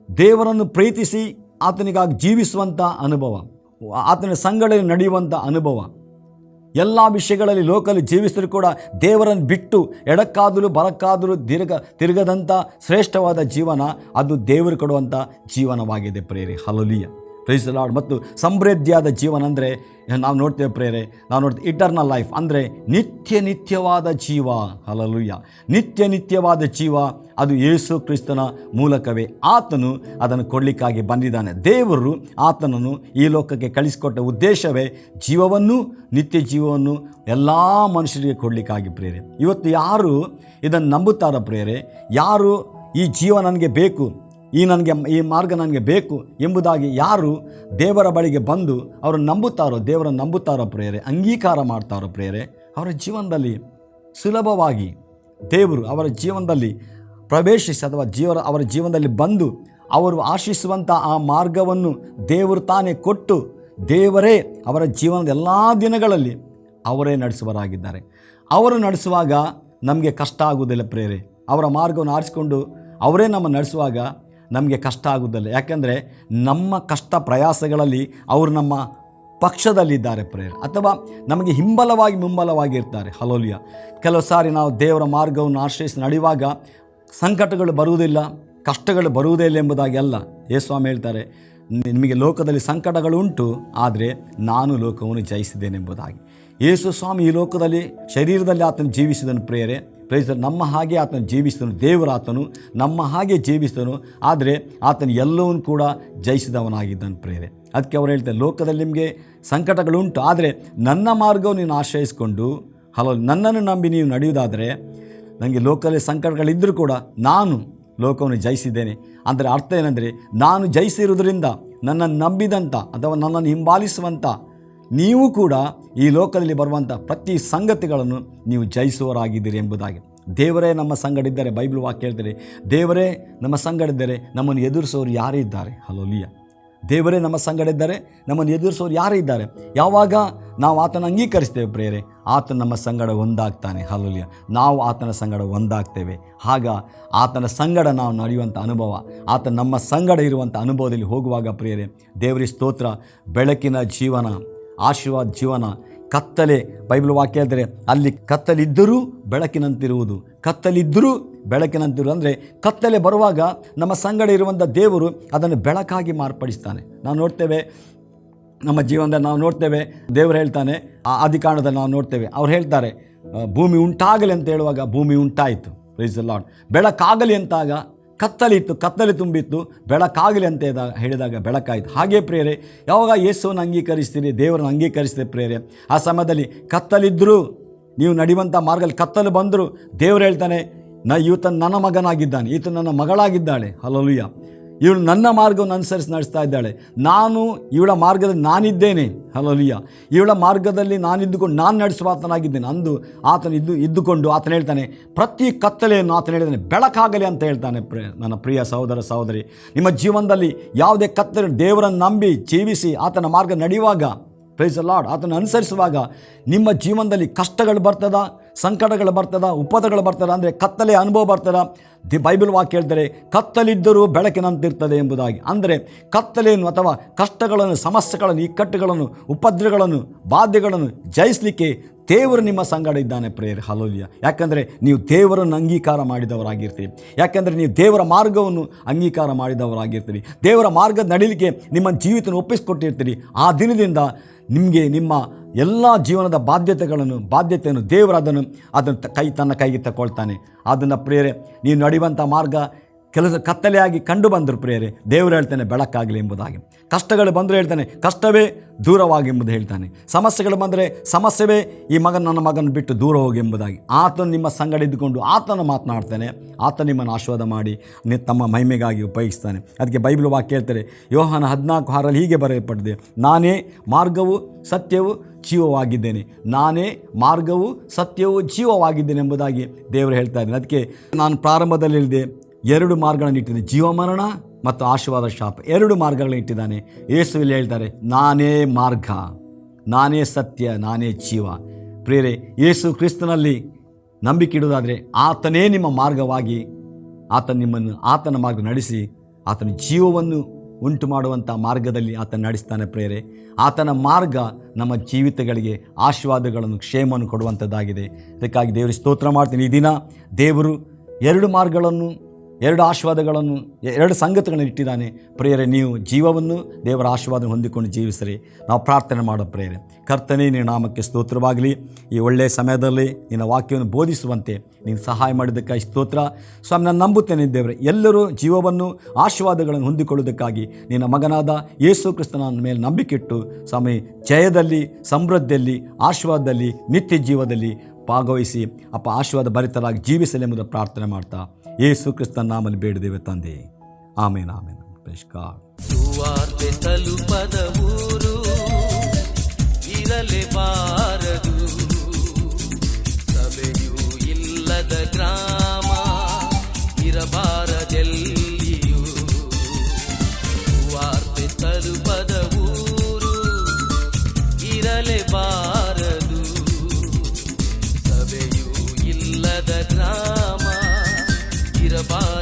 Speaker 1: ದೇವರನ್ನು ಪ್ರೀತಿಸಿ ಆತನಿಗಾಗಿ ಜೀವಿಸುವಂಥ ಅನುಭವ, ಆತನ ಸಂಗಡದಲ್ಲಿ ನಡೆಯುವಂಥ ಅನುಭವ. ಎಲ್ಲ ವಿಷಯಗಳಲ್ಲಿ ಲೋಕದಲ್ಲಿ ಜೀವಿಸಿದರೂ ಕೂಡ ದೇವರನ್ನು ಬಿಟ್ಟು ಎಡಕ್ಕಾದರೂ ಬರಕ್ಕಾದರೂ ತಿರುಗದಂಥ ಶ್ರೇಷ್ಠವಾದ ಜೀವನ, ಅದು ದೇವರು ಕೊಡುವಂಥ ಜೀವನವಾಗಿದೆ ಪ್ರೇರೆ, ಹಲ್ಲೆಲೂಯಾ, ಪ್ರೈಸ್ ದಿ ಲಾರ್ಡ್. ಮತ್ತು ಸಮೃದ್ಧಿಯಾದ ಜೀವನ ಅಂದರೆ ನಾವು ನೋಡ್ತೇವೆ ಪ್ರೇರೆ, ನಾವು ನೋಡ್ತೇವೆ ಇಟರ್ನಲ್ ಲೈಫ್ ಅಂದರೆ ನಿತ್ಯವಾದ ಜೀವ, ಹಲ್ಲೆಲೂಯಾ, ನಿತ್ಯವಾದ ಜೀವ, ಅದು ಯೇಸು ಕ್ರಿಸ್ತನ ಮೂಲಕವೇ ಆತನು ಅದನ್ನು ಕೊಡಲಿಕ್ಕಾಗಿ ಬಂದಿದ್ದಾನೆ. ದೇವರು ಆತನನ್ನು ಈ ಲೋಕಕ್ಕೆ ಕಳಿಸಿಕೊಟ್ಟ ಉದ್ದೇಶವೇ ಜೀವವನ್ನು, ನಿತ್ಯ ಜೀವವನ್ನು ಎಲ್ಲ ಮನುಷ್ಯರಿಗೆ ಕೊಡಲಿಕ್ಕಾಗಿ ಪ್ರೇರೆ. ಇವತ್ತು ಯಾರು ಇದನ್ನು ನಂಬುತ್ತಾರೋ ಪ್ರೇರೆ, ಯಾರು ಈ ಜೀವ ನನಗೆ ಬೇಕು, ಈ ಮಾರ್ಗ ನನಗೆ ಬೇಕು ಎಂಬುದಾಗಿ ಯಾರು ದೇವರ ಬಳಿಗೆ ಬಂದು ಅವರು ನಂಬುತ್ತಾರೋ, ದೇವರನ್ನು ನಂಬುತ್ತಾರೋ ಪ್ರೇರೆ, ಅಂಗೀಕಾರ ಮಾಡ್ತಾರೋ ಪ್ರೇರೆ, ಅವರ ಜೀವನದಲ್ಲಿ ಸುಲಭವಾಗಿ ದೇವರು ಅವರ ಜೀವನದಲ್ಲಿ ಪ್ರವೇಶಿಸಿ ಅಥವಾ ಅವರ ಜೀವನದಲ್ಲಿ ಬಂದು ಅವರು ಆಶಿಸುವಂಥ ಆ ಮಾರ್ಗವನ್ನು ದೇವರು ತಾನೇ ಕೊಟ್ಟು, ದೇವರೇ ಅವರ ಜೀವನದ ಎಲ್ಲ ದಿನಗಳಲ್ಲಿ ಅವರೇ ನಡೆಸುವರಾಗಿದ್ದಾರೆ. ಅವರು ನಡೆಸುವಾಗ ನಮಗೆ ಕಷ್ಟ ಆಗುವುದಿಲ್ಲ ಪ್ರೇರೆ, ಅವರ ಮಾರ್ಗವನ್ನು ಆರಿಸಿಕೊಂಡು ಅವರೇ ನಮ್ಮ ನಡೆಸುವಾಗ ನಮಗೆ ಕಷ್ಟ ಆಗುವುದಿಲ್ಲ. ಯಾಕೆಂದರೆ ನಮ್ಮ ಕಷ್ಟ ಪ್ರಯಾಸಗಳಲ್ಲಿ ಅವರು ನಮ್ಮ ಪಕ್ಷದಲ್ಲಿದ್ದಾರೆ ಪ್ರೇರೆ, ಅಥವಾ ನಮಗೆ ಮುಂಬಲವಾಗಿ ಇರ್ತಾರೆ, ಹಲ್ಲೆಲೂಯಾ. ಕೆಲವು ಸಾರಿ ನಾವು ದೇವರ ಮಾರ್ಗವನ್ನು ಆಶ್ರಯಿಸಿ ನಡೆಯುವಾಗ ಸಂಕಟಗಳು ಬರುವುದಿಲ್ಲ, ಕಷ್ಟಗಳು ಬರುವುದೇ ಇಲ್ಲ ಎಂಬುದಾಗಿ ಅಲ್ಲ. ಯೇಸುಸ್ವಾಮಿ ಹೇಳ್ತಾರೆ, ನಿಮಗೆ ಲೋಕದಲ್ಲಿ ಸಂಕಟಗಳು ಉಂಟು, ಆದರೆ ನಾನು ಲೋಕವನ್ನು ಜಯಿಸಿದ್ದೇನೆಂಬುದಾಗಿ. ಯೇಸು ಸ್ವಾಮಿ ಈ ಲೋಕದಲ್ಲಿ ಶರೀರದಲ್ಲಿ ಆತನು ಜೀವಿಸಿದನು ಪ್ರೇರೆ, ಪ್ರೈಸ್ ನಮ್ಮ ಹಾಗೆ ಆತನು ಜೀವಿಸಿದನು, ದೇವರ ಆತನು ನಮ್ಮ ಹಾಗೆ ಜೀವಿಸಿದನು, ಆದರೆ ಆತನು ಎಲ್ಲವನ್ನೂ ಕೂಡ ಜಯಿಸಿದವನಾಗಿದ್ದನು ಪ್ರೇರೆ. ಅದಕ್ಕೆ ಅವರು ಹೇಳ್ತಾರೆ, ಲೋಕದಲ್ಲಿ ನಿಮಗೆ ಸಂಕಟಗಳುಂಟು, ಆದರೆ ನನ್ನ ಮಾರ್ಗವನ್ನು ನೀನು ಆಶ್ರಯಿಸಿಕೊಂಡು ನನ್ನನ್ನು ನಂಬಿ ನೀವು ನಡೆಯುವುದಾದರೆ, ನನಗೆ ಲೋಕದಲ್ಲಿ ಸಂಕಟಗಳಿದ್ದರೂ ಕೂಡ ನಾನು ಲೋಕವನ್ನು ಜಯಿಸಿದ್ದೇನೆ. ಅಂದರೆ ಅರ್ಥ ಏನಂದರೆ, ನಾನು ಜಯಿಸಿರುವುದರಿಂದ ನನ್ನನ್ನು ನಂಬಿದಂಥ ಅಥವಾ ನನ್ನನ್ನು ಹಿಂಬಾಲಿಸುವಂಥ ನೀವು ಕೂಡ ಈ ಲೋಕದಲ್ಲಿ ಬರುವಂಥ ಪ್ರತಿ ಸಂಗತಿಗಳನ್ನು ನೀವು ಜಯಿಸುವವರಾಗಿದ್ದೀರಿ ಎಂಬುದಾಗಿ. ದೇವರೇ ನಮ್ಮ ಸಂಗಡಿದ್ದರೆ, ಬೈಬಲ್ ವಾಕ್ಯ ಹೇಳ್ತಾರೆ, ದೇವರೇ ನಮ್ಮ ಸಂಗಡಿದ್ದರೆ ನಮ್ಮನ್ನು ಎದುರಿಸೋರು ಯಾರೇ ಇದ್ದಾರೆ, ಹಲ್ಲೆಲೂಯಾ. ದೇವರೇ ನಮ್ಮ ಸಂಗಡಿದ್ದರೆ ನಮ್ಮನ್ನು ಎದುರಿಸೋರು ಯಾರೇ ಇದ್ದಾರೆ. ಯಾವಾಗ ನಾವು ಆತನ ಅಂಗೀಕರಿಸ್ತೇವೆ ಪ್ರೇರೆ, ಆತನ ನಮ್ಮ ಸಂಗಡ ಒಂದಾಗ್ತಾನೆ, ಹಲ್ಲೆಲೂಯಾ. ನಾವು ಆತನ ಸಂಗಡ ಒಂದಾಗ್ತೇವೆ. ಆಗ ಆತನ ಸಂಗಡ ನಾವು ನಡೆಯುವಂಥ ಅನುಭವ, ಆತನ ನಮ್ಮ ಸಂಗಡ ಇರುವಂಥ ಅನುಭವದಲ್ಲಿ ಹೋಗುವಾಗ ಪ್ರೇರೆ, ದೇವರಿಗೆ ಸ್ತೋತ್ರ. ಬೆಳಕಿನ ಜೀವನ, ಆಶೀರ್ವಾದ ಜೀವನ, ಕತ್ತಲೆ, ಬೈಬಲ್ ವಾಕ್ಯ ಹೇಳ್ತಾರೆ, ಅಲ್ಲಿ ಕತ್ತಲಿದ್ದರೂ ಬೆಳಕಿನಂತಿರುವುದು, ಕತ್ತಲಿದ್ದರೂ ಬೆಳಕಿನಂತಿರುವುದು. ಅಂದರೆ ಕತ್ತಲೆ ಬರುವಾಗ ನಮ್ಮ ಸಂಗಡ ಇರುವಂಥ ದೇವರು ಅದನ್ನು ಬೆಳಕಾಗಿ ಮಾರ್ಪಡಿಸ್ತಾನೆ. ನಾವು ನೋಡ್ತೇವೆ, ನಮ್ಮ ಜೀವನದಲ್ಲಿ ನಾವು ನೋಡ್ತೇವೆ, ದೇವರು ಹೇಳ್ತಾನೆ, ಆ ಆದಿಕಾಂಡದಲ್ಲಿ ನಾವು ನೋಡ್ತೇವೆ, ಅವ್ರು ಹೇಳ್ತಾರೆ ಭೂಮಿ ಉಂಟಾಗಲಿ ಅಂತ ಹೇಳುವಾಗ ಭೂಮಿ ಉಂಟಾಯಿತು, ಪ್ರೈಸ್ ದಿ ಲಾರ್ಡ್. ಬೆಳಕಾಗಲಿ ಅಂತಾಗ ಕತ್ತಲಿತ್ತು, ಕತ್ತಲೆ ತುಂಬಿತ್ತು, ಬೆಳಕಾಗಲಿ ಅಂತ ಹೇಳಿದಾಗ ಬೆಳಕಾಯಿತು. ಹಾಗೇ ಪ್ರೇರೆ, ಯಾವಾಗ ಯೇಸುವನ್ನು ಅಂಗೀಕರಿಸ್ತೀರಿ, ದೇವರನ್ನು ಅಂಗೀಕರಿಸ್ತೀರಿ ಪ್ರೇರೆ, ಆ ಸಮಯದಲ್ಲಿ ಕತ್ತಲಿದ್ದರೂ, ನೀವು ನಡೆಯುವಂಥ ಮಾರ್ಗದಲ್ಲಿ ಕತ್ತಲು ಬಂದರೂ ದೇವರು ಹೇಳ್ತಾನೆ, ಈತ ನನ್ನ ಮಗನಾಗಿದ್ದಾನೆ, ಈತ ನನ್ನ ಮಗಳಾಗಿದ್ದಾಳೆ, ಹಲ್ಲೆಲೂಯಾ. ಇವಳು ನನ್ನ ಮಾರ್ಗವನ್ನು ಅನುಸರಿಸಿ ನಡೆಸ್ತಾ ಇದ್ದಾಳೆ. ನಾನು ಇವಳ ಮಾರ್ಗದಲ್ಲಿ ನಾನಿದ್ದೇನೆ. ಹಲ್ಲೆಲೂಯಾ. ಇವಳ ಮಾರ್ಗದಲ್ಲಿ ನಾನಿದ್ದುಕೊಂಡು ನಾನು ನಡೆಸುವ ಆತನಾಗಿದ್ದೇನೆ ಅಂದು ಆತನು ಇದ್ದುಕೊಂಡು ಆತನು ಹೇಳ್ತಾನೆ, ಪ್ರತಿ ಕತ್ತಲೆಯನ್ನು ಆತನು ಹೇಳಿದ್ದಾನೆ ಬೆಳಕಾಗಲಿ ಅಂತ ಹೇಳ್ತಾನೆ. ನನ್ನ ಪ್ರಿಯ ಸಹೋದರ ಸಹೋದರಿ, ನಿಮ್ಮ ಜೀವನದಲ್ಲಿ ಯಾವುದೇ ಕತ್ತಲೆ, ದೇವರನ್ನು ನಂಬಿ ಜೀವಿಸಿ ಆತನ ಮಾರ್ಗ ನಡೆಯುವಾಗ, ಪ್ರೈಸ್ ದ ಲಾರ್ಡ್, ಆತನ ಅನುಸರಿಸುವಾಗ ನಿಮ್ಮ ಜೀವನದಲ್ಲಿ ಕಷ್ಟಗಳು ಬರ್ತದ, ಸಂಕಟಗಳು ಬರ್ತದ, ಉಪದಗಳು ಬರ್ತದ, ಅಂದರೆ ಕತ್ತಲೆ ಅನುಭವ ಬರ್ತದ. ಬೈಬಲ್ ವಾಕ್ಯ ಹೇಳ್ತಾರೆ, ಕತ್ತಲಿದ್ದರೂ ಬೆಳಕಿನಂತಿರ್ತದೆ ಎಂಬುದಾಗಿ. ಅಂದರೆ ಕತ್ತಲೆಯನ್ನು ಅಥವಾ ಕಷ್ಟಗಳನ್ನು, ಸಮಸ್ಯೆಗಳನ್ನು, ಇಕ್ಕಟ್ಟುಗಳನ್ನು, ಉಪದ್ರಗಳನ್ನು, ಬಾಧೆಗಳನ್ನು ಜಯಿಸಲಿಕ್ಕೆ ದೇವರು ನಿಮ್ಮ ಸಂಗಡ ಇದ್ದಾನೆ ಪ್ರೇಯರ್. ಹಲ್ಲೆಲೂಯಾ. ಯಾಕಂದರೆ ನೀವು ದೇವರನ್ನು ಅಂಗೀಕಾರ ಮಾಡಿದವರಾಗಿರ್ತೀರಿ. ಯಾಕೆಂದರೆ ನೀವು ದೇವರ ಮಾರ್ಗವನ್ನು ಅಂಗೀಕಾರ ಮಾಡಿದವರಾಗಿರ್ತೀರಿ. ದೇವರ ಮಾರ್ಗದ ನಡೀಲಿಕ್ಕೆ ನಿಮ್ಮ ಜೀವಿತವನ್ನು ಒಪ್ಪಿಸಿಕೊಟ್ಟಿರ್ತೀರಿ. ಆ ದಿನದಿಂದ ನಿಮಗೆ ನಿಮ್ಮ ಎಲ್ಲ ಜೀವನದ ಬಾಧ್ಯತೆಯನ್ನು ದೇವರು ಅದನ್ನು ತನ್ನ ಕೈಗೆ ತಗೊಳ್ತಾನೆ. ಅದನ್ನು ಪ್ರೇರೆ ನೀವು ನಡೆಯುವಂಥ ಮಾರ್ಗ ಕೆಲಸ ಕತ್ತಲೆಯಾಗಿ ಕಂಡು ಬಂದರು ಪ್ರೇರೆ, ದೇವರು ಹೇಳ್ತಾನೆ ಬೆಳಕಾಗಲಿ ಎಂಬುದಾಗಿ. ಕಷ್ಟಗಳು ಬಂದರೆ ಹೇಳ್ತಾನೆ ಕಷ್ಟವೇ ದೂರವಾಗಿ ಎಂಬುದು ಹೇಳ್ತಾನೆ. ಸಮಸ್ಯೆಗಳು ಬಂದರೆ ಸಮಸ್ಯೆವೇ ನನ್ನ ಮಗನ ಬಿಟ್ಟು ದೂರ ಹೋಗಿ ಎಂಬುದಾಗಿ ಆತನು ನಿಮ್ಮ ಸಂಗಡ ಇದ್ದುಕೊಂಡು ಆತನು ಮಾತನಾಡ್ತಾನೆ. ಆತ ನಿಮ್ಮನ್ನು ಆಶೀರ್ವಾದ ಮಾಡಿ ತಮ್ಮ ಮಹಿಮೆಗಾಗಿ ಉಪಯೋಗಿಸ್ತಾನೆ. ಅದಕ್ಕೆ ಬೈಬಲ್ ವಾಕ್ಯ ಹೇಳ್ತಾರೆ, ಯೋಹಾನ 14:6 ಹೀಗೆ ಬರೆಯಲ್ಪಟ್ಟಿದೆ, ನಾನೇ ಮಾರ್ಗವು ಸತ್ಯವೂ ಜೀವವಾಗಿದ್ದೇನೆ. ನಾನೇ ಮಾರ್ಗವು ಸತ್ಯವೂ ಜೀವವಾಗಿದ್ದೇನೆ ಎಂಬುದಾಗಿ ದೇವರು ಹೇಳ್ತಾ ಇದ್ದಾನೆ. ಅದಕ್ಕೆ ನಾನು ಪ್ರಾರಂಭದಲ್ಲಿ ಹೇಳಿದೆ, 2 ಮಾರ್ಗಗಳನ್ನು ಇಟ್ಟಿದ್ದಾನೆ, ಜೀವ ಮರಣ ಮತ್ತು ಆಶೀರ್ವಾದ ಶಾಪ. 2 ಮಾರ್ಗಗಳನ್ನು ಇಟ್ಟಿದ್ದಾನೆ. ಯೇಸುವಿಲ್ಲಿ ಹೇಳ್ತಾರೆ, ನಾನೇ ಮಾರ್ಗ, ನಾನೇ ಸತ್ಯ, ನಾನೇ ಜೀವ. ಪ್ರಿಯರೇ, ಯೇಸು ಕ್ರಿಸ್ತನಲ್ಲಿ ನಂಬಿಕೆ ಇಡುವುದಾದರೆ ಆತನೇ ನಿಮ್ಮ ಮಾರ್ಗವಾಗಿ ನಿಮ್ಮನ್ನು ಆತನ ಮಾರ್ಗ ನಡೆಸಿ ಆತನ ಜೀವವನ್ನು ಉಂಟು ಮಾಡುವಂಥ ಮಾರ್ಗದಲ್ಲಿ ಆತನ ನಡೆಸ್ತಾನೆ. ಪ್ರಿಯರೇ, ಆತನ ಮಾರ್ಗ ನಮ್ಮ ಜೀವಿತಗಳಿಗೆ ಆಶೀರ್ವಾದಗಳನ್ನು, ಕ್ಷೇಮವನ್ನು ಕೊಡುವಂಥದ್ದಾಗಿದೆ. ಅದಕ್ಕಾಗಿ ದೇವರಿಗೆ ಸ್ತೋತ್ರ ಮಾಡ್ತೀನಿ. ಈ ದಿನ ದೇವರು 2 ಮಾರ್ಗಗಳನ್ನು, 2 ಆಶೀರ್ವಾದಗಳನ್ನು, 2 ಸಂಗತಿಗಳನ್ನು ಇಟ್ಟಿದ್ದಾನೆ. ಪ್ರಿಯರೇ, ನೀವು ಜೀವವನ್ನು ದೇವರ ಆಶೀರ್ವಾದ ಹೊಂದಿಕೊಂಡು ಜೀವಿಸಿರಿ. ನಾವು ಪ್ರಾರ್ಥನೆ ಮಾಡೋ ಪ್ರಿಯರೇ. ಕರ್ತನೇ, ನಿನ್ನ ನಾಮಕ್ಕೆ ಸ್ತೋತ್ರವಾಗಲಿ. ಈ ಒಳ್ಳೆಯ ಸಮಯದಲ್ಲಿ ನಿನ್ನ ವಾಕ್ಯವನ್ನು ಬೋಧಿಸುವಂತೆ ನೀನು ಸಹಾಯ ಮಾಡಿದ್ದಕ್ಕಾಗಿ ಸ್ತೋತ್ರ ಸ್ವಾಮಿ. ನಾನು ನಂಬುತ್ತೇನೆ ದೇವರೇ, ಎಲ್ಲರೂ ಜೀವವನ್ನು, ಆಶೀರ್ವಾದಗಳನ್ನು ಹೊಂದಿಕೊಳ್ಳುವುದಕ್ಕಾಗಿ ನಿನ್ನ ಮಗನಾದ ಯೇಸು ಕ್ರಿಸ್ತನ ಮೇಲೆ ನಂಬಿಕೆಯಿಟ್ಟು ಸ್ವಾಮಿ ಜಯದಲ್ಲಿ, ಸಮೃದ್ಧಿಯಲ್ಲಿ, ಆಶೀರ್ವಾದದಲ್ಲಿ, ನಿತ್ಯ ಜೀವದಲ್ಲಿ ಭಾಗವಹಿಸಿ ಆಶೀರ್ವಾದ ಭರಿತರಾಗಿ ಜೀವಿಸಲೆಂಬುದು ಪ್ರಾರ್ಥನೆ ಮಾಡ್ತಾ ಯೇಸು ಕ್ರಿಸ್ತನ ನಾಮದಲ್ಲಿ ಬೇಡಿದ್ದೇವೆ ತಂದೆ. Amen, amen. Praise God.
Speaker 2: ಸುವಾರ್ತೆ ತಲುಪದ ಊರು ಇರಲೇಬಾರದು, ಸಭೆಯೂ ಇಲ್ಲದ ಗ್ರಾಮ ಇರಬಾರದೆಲ್ಲಿಯೂ. ಸುವಾರ್ತೆ ತಲುಪದ ಊರು ಇರಲೇಬಾರದು, ಸಭೆಯೂ ಇಲ್ಲದ ಗ್ರಾಮ ಇರಬಾರದು.